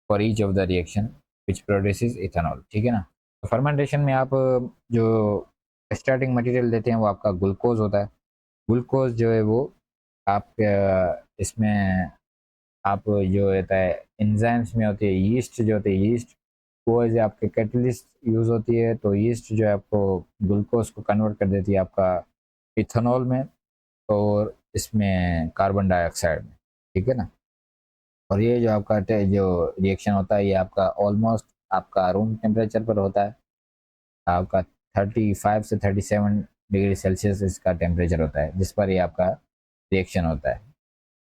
for each of the reaction which produces ethanol, ठीक है ना। तो fermentation में आप जो starting material देते हैं वो आपका ग्लूकोज होता है। ग्लूकोज जो है वो आप इसमें आप जो होता है एंजाइम्स में होती है यीस्ट, जो होती है यीस्ट, वो एज आपके कैटलिस्ट यूज़ होती है। तो यीस्ट जो है आपको ग्लूकोज को कन्वर्ट कर देती है आपका इथेनॉल में और इसमें कार्बन डाइऑक्साइड में, ठीक है ना। और ये जो आपका जो रिएक्शन होता है ये आपका ऑलमोस्ट आपका रूम टेम्परेचर पर होता है। आपका 35 से 37 डिग्री सेल्सियस इसका टेम्परेचर होता है जिस पर ये आपका रिएक्शन होता है,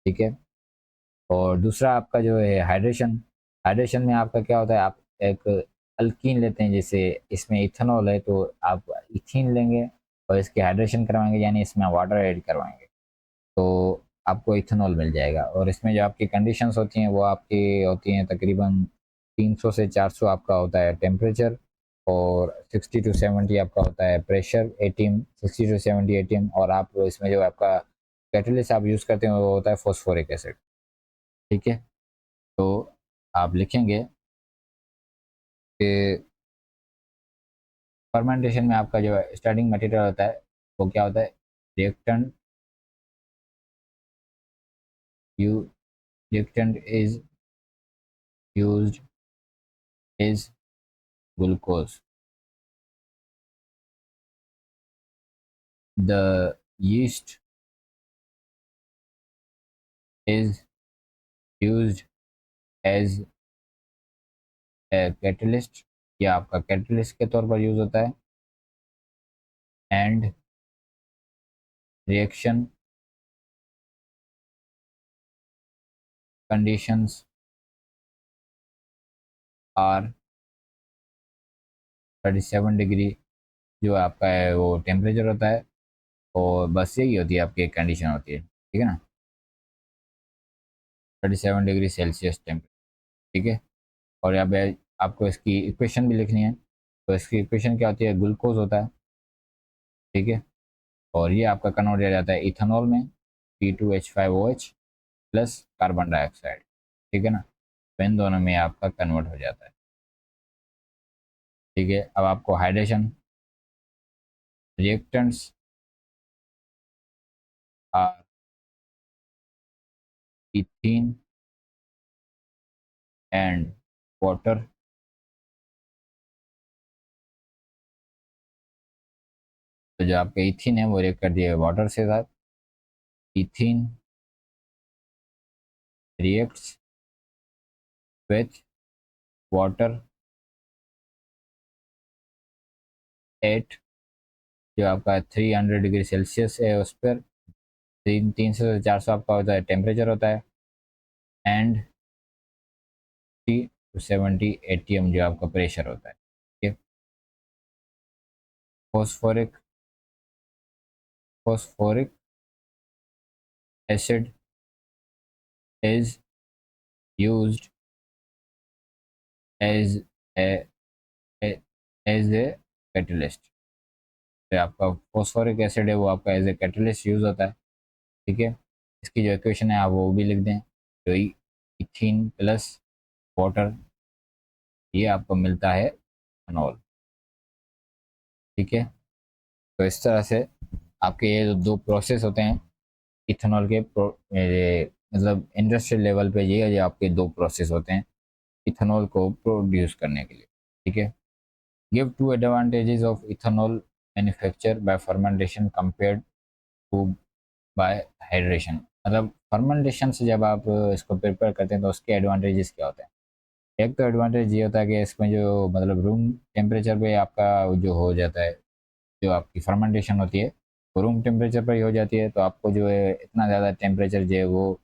ठीक है। और दूसरा आपका जो है हाइड्रेशन। हाइड्रेशन में आपका क्या होता है, आप एक अल्कीन लेते हैं, जैसे इसमें इथेनॉल है तो आप इथीन लेंगे और इसकी हाइड्रेशन करवाएंगे, यानी इसमें वाटर ऐड करवाएंगे तो आपको इथेनॉल मिल जाएगा। और इसमें जो आपकी कंडीशंस होती हैं वो आपकी होती हैं तकरीबन 300 से 400 आपका होता है टेम्परेचर, और 60 टू 70 आपका होता है प्रेशर एटीएम, 60 टू 70 एटीएम। और आप इसमें जो आपका कैटलिस्ट आप यूज़ करते हैं वो होता है फॉस्फोरिक एसिड। ठीक है, तो आप लिखेंगे कि फर्मेंटेशन में आपका जो स्टार्टिंग मटेरियल होता है वो क्या होता है, reactant you reactant is used is glucose. The yeast is used as a catalyst, या आपका कैटलिस्ट के तौर पर यूज होता है। And reaction conditions are 37 degree, जो आपका है वो टेम्परेचर होता है, और बस यही होती है आपकी कंडीशन होती है। ठीक है ना, 37 डिग्री सेल्सियस टेम्परेचर। ठीक है, और यहाँ पे आपको इसकी इक्वेशन भी लिखनी है, तो इसकी इक्वेशन क्या होती है, ग्लूकोज होता है। ठीक है, और ये आपका कन्वर्ट किया जाता है इथेनॉल में, C2H5OH प्लस कार्बन डाइऑक्साइड। ठीक है ना, तो इन दोनों में आपका कन्वर्ट हो जाता है। ठीक है, अब आपको hydration reactants are ethene and water. तो जो आपके इथीन है वो रिएक्ट कर दिए वाटर से साथ। Ethene reacts with water at, जो आपका 300 डिग्री सेल्सियस है उस पर, 300 से 400 आपका होता है टेम्परेचर होता है। एंड 60 to 70 एटीएम जो आपका प्रेशर होता है। ठीक है, phosphoric phosphoric acid is used as a, as a catalyst। तो आपका फॉस्फोरिक एसिड है वो आपका एज ए कैटलिस्ट यूज होता है। ठीक है, इसकी जो इक्वेशन है आप वो भी लिख दें, तो इथीन प्लस वाटर, ये आपको मिलता है इथेनॉल। ठीक है, तो इस तरह से आपके ये दो प्रोसेस होते हैं इथेनॉल के मतलब इंडस्ट्रियल लेवल पे ये आपके दो प्रोसेस होते हैं इथेनॉल को प्रोड्यूस करने के लिए। ठीक है, give two advantages of ethanol manufacture by fermentation compared to by hydration। मतलब फर्मेंटेशन से जब आप इसको प्रिपेयर करते हैं तो उसके एडवांटेजेस क्या होते हैं। एक तो एडवांटेज ये होता है कि इसमें जो मतलब रूम टेम्परेचर पे आपका जो हो जाता है, जो आपकी फर्मेंटेशन होती है वो रूम टेम्परेचर पर ही हो जाती है, तो आपको जो है इतना ज़्यादा टेम्परेचर जो है वो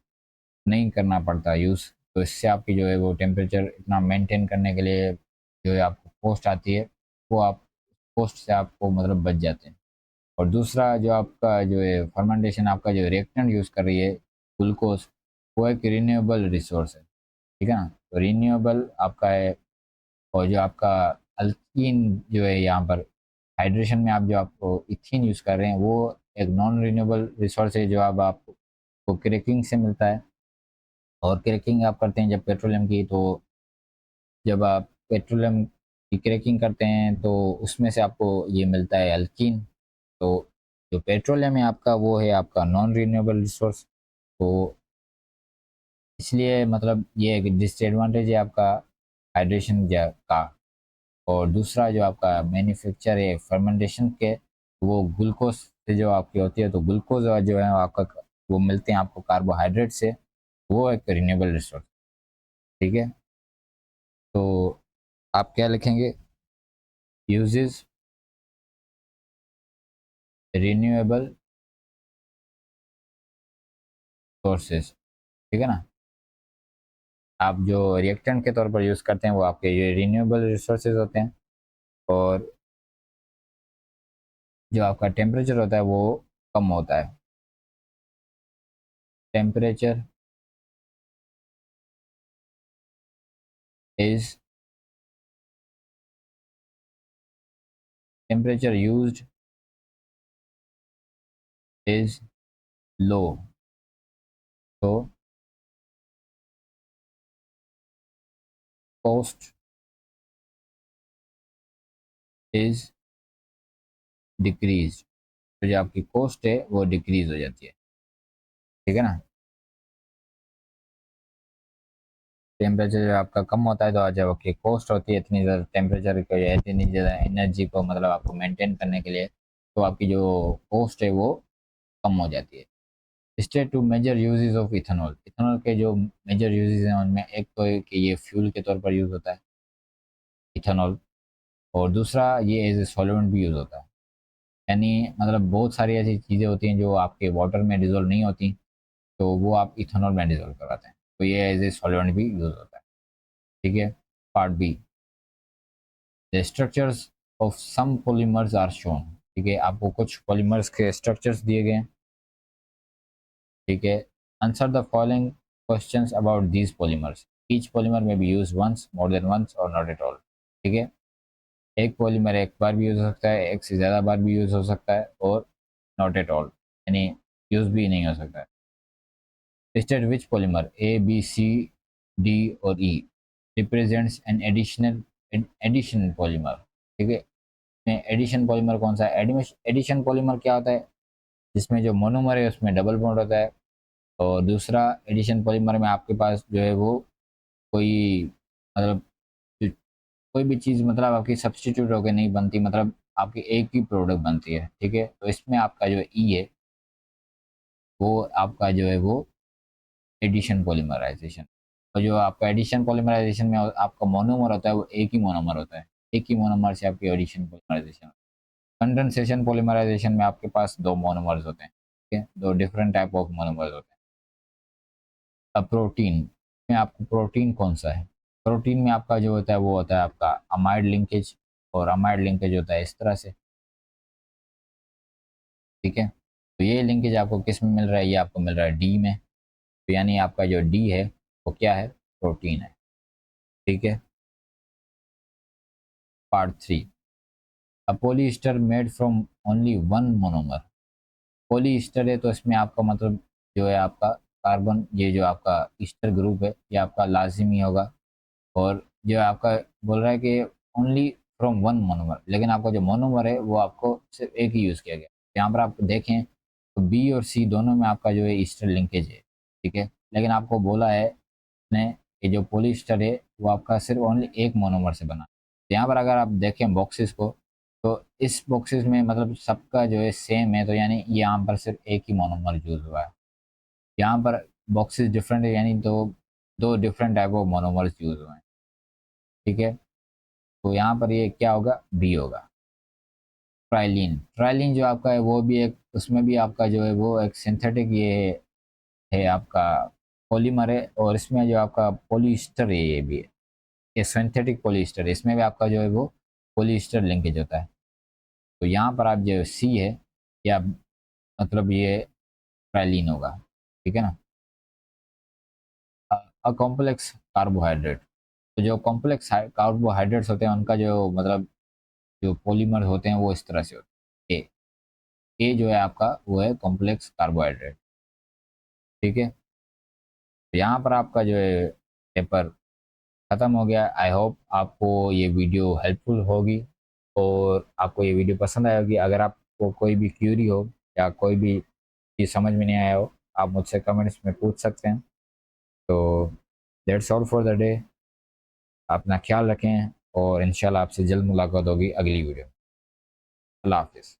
नहीं करना पड़ता यूज़। तो इससे आपकी जो है वो टेम्परेचर इतना मेंटेन करने के लिए जो है आपको कॉस्ट आती है, वो आप कॉस्ट से आपको मतलब बच जाते हैं। और दूसरा जो आपका जो है फर्मेंटेशन आपका जो रिएक्टेंट यूज़ कर रही है ग्लूकोज, वो एक रिन्यूएबल रिसोर्स है। ठीक है ना, तो रिन्यूएबल आपका है। और जो आपका अल्कीन जो है यहाँ पर हाइड्रेशन में आप जो आपको इथीन यूज़ कर रहे हैं वो एक नॉन रिन्यूएबल रिसोर्स है, जो अब आपको क्रैकिंग से मिलता है। और क्रैकिंग आप करते हैं जब पेट्रोलियम की, तो जब आप पेट्रोलियम की क्रैकिंग करते हैं तो उसमें से आपको ये मिलता है अल्कीन। तो जो पेट्रोलियम है आपका वो है आपका नॉन रिन्यूएबल रिसोर्स। तो इसलिए मतलब ये एक डिसएडवांटेज है आपका हाइड्रेशन का। और दूसरा जो आपका मैन्युफैक्चर है फर्मेंटेशन के, वो ग्लूकोज से जो आपकी होती है, तो ग्लूकोज जो है आपका वो मिलते हैं आपको कार्बोहाइड्रेट से, वो एक रिन्यूएबल रिसोर्स। ठीक है, तो आप क्या लिखेंगे, यूजेस रिन्यूएबल सोर्सेस। ठीक है ना, आप जो रिएक्टेंट के तौर पर यूज़ करते हैं वो आपके ये रिन्यूएबल रिसोर्सेज होते हैं, और जो आपका टेम्परेचर होता है वो कम होता है। Temperature is temperature used is low, तो कॉस्ट इज डिक्रीज, तो जो आपकी कॉस्ट है वो डिक्रीज हो जाती है, ठीक है ना। टेम्परेचर जो आपका कम होता है तो जब आपकी कॉस्ट होती है इतनी ज़्यादा टेम्परेचर को या इतनी ज़्यादा एनर्जी को मतलब आपको मेंटेन करने के लिए, तो आपकी जो कॉस्ट है वो कम हो जाती है। State two major uses of ethanol, ethanol के जो मेजर यूजेस हैं उनमें एक तो है कि ये फ्यूल के तौर पर यूज़ होता है इथेनॉल, और दूसरा ये एज ए सॉल्वेंट भी यूज़ होता है। यानी मतलब बहुत सारी ऐसी चीज़ें होती हैं जो आपके वाटर में डिज़ोल्व नहीं होती, तो वो आप इथेनॉल में डिज़ोल्व करवाते हैं, तो ये एज ए सॉल्वेंट भी यूज़ होता है, ठीक है। Part B, the structures of some polymers are shown, ठीक है, आपको कुछ पॉलीमर्स के स्ट्रक्चर्स दिए गए हैं, ठीक है। Answer the following questions about these polymers, each polymer may be use once, more than once or not at all, ठीक है। एक पॉलीमर एक बार भी यूज हो सकता है, एक से ज़्यादा बार भी यूज हो सकता है, और नॉट एट ऑल यानी यूज भी नहीं हो सकता है। State which polymer A B C D और E represents an additional polymer, ठीक है। एडिशन पॉलीमर कौन सा है? एडिशन पॉलीमर क्या होता है? जिसमें जो मोनोमर है उसमें डबल बॉन्ड होता है, और दूसरा एडिशन पॉलीमर में आपके पास जो है वो कोई मतलब कोई भी चीज़ मतलब आपकी सब्स्टिट्यूट होकर नहीं बनती, मतलब आपकी एक ही प्रोडक्ट बनती है, ठीक है। तो इसमें आपका जो ई है वो आपका जो है वो एडिशन पॉलीमराइजेशन, और जो आपका एडिशन पॉलीमराइजेशन में आपका मोनोमर होता है वो एक ही मोनोमर होता है, एक ही मोनोमर से आपकी एडिशन पॉलीमराइजेशन। कंडेंसेशन पॉलीमराइजेशन में आपके पास दो मोनोमर्स होते हैं, ठीक है, दो डिफरेंट टाइप ऑफ मोनोमर्स होते हैं। अब प्रोटीन में आपको प्रोटीन कौन सा है? प्रोटीन में आपका जो होता है वो होता है आपका अमाइड लिंकेज, और अमाइड लिंकेज होता है इस तरह से, ठीक है। तो ये लिंकेज आपको किस में मिल रहा है? ये आपको मिल रहा है डी में, तो यानी आपका जो डी है वो क्या है? प्रोटीन है, ठीक है। Part three, a polyester made from only one monomer. Polyester है तो इसमें आपका मतलब जो है आपका कार्बन, ये जो आपका ईस्टर ग्रुप है ये आपका लाजिमी होगा, और जो आपका बोल रहा है कि ओनली फ्रॉम वन मोनोमर, लेकिन आपका जो मोनोमर है वो आपको सिर्फ एक ही यूज़ किया गया। यहाँ पर आप देखें तो बी और सी दोनों में आपका जो है ईस्टर लिंकेज है, ठीक है, लेकिन आपको बोला है ने ये जो पॉलीस्टर है वो आपका सिर्फ ओनली एक मोनोमर से बना। तो यहाँ पर अगर आप देखें बॉक्सेस को, तो इस बॉक्सेस में मतलब सबका जो है सेम है, तो यानी यहाँ पर सिर्फ एक ही मोनोमर यूज़ हुआ है। यहाँ पर बॉक्सेस डिफरेंट है, यानी दो दो different type of monomers use हुए हैं, ठीक है। तो यहाँ पर ये क्या होगा? बी होगा। ट्राइलिन, ट्राइलिन जो आपका है वो भी एक, उसमें भी आपका जो है वो एक सिंथेटिक ये है आपका पॉलीमर है, और इसमें जो आपका पॉलीस्टर है ये भी है, ये सिंथेटिक पॉलीस्टर है, इसमें भी आपका जो है वो पॉलीस्टर लिंकेज होता है। तो यहाँ पर आप जो सी है या मतलब ये ट्राइलिन होगा, ठीक है ना। अ कॉम्प्लेक्स कार्बोहाइड्रेट, तो जो कॉम्प्लेक्स कार्बोहाइड्रेट्स होते हैं उनका जो मतलब जो पॉलीमर होते हैं वो इस तरह से होते हैं। ए जो है आपका वो है कॉम्प्लेक्स कार्बोहाइड्रेट, ठीक है। तो यहाँ पर आपका जो है पेपर ख़त्म हो गया। आई होप आपको ये वीडियो हेल्पफुल होगी और आपको ये वीडियो पसंद आई होगी। अगर आपको कोई भी क्यूरी हो या कोई भी चीज़ समझ में नहीं आया हो, आप मुझसे कमेंट्स में पूछ सकते हैं। तो that's all for the day. अपना ख्याल रखें और इंशाल्लाह आपसे जल्द मुलाकात होगी अगली वीडियो में। अल्लाह हाफ़िज़।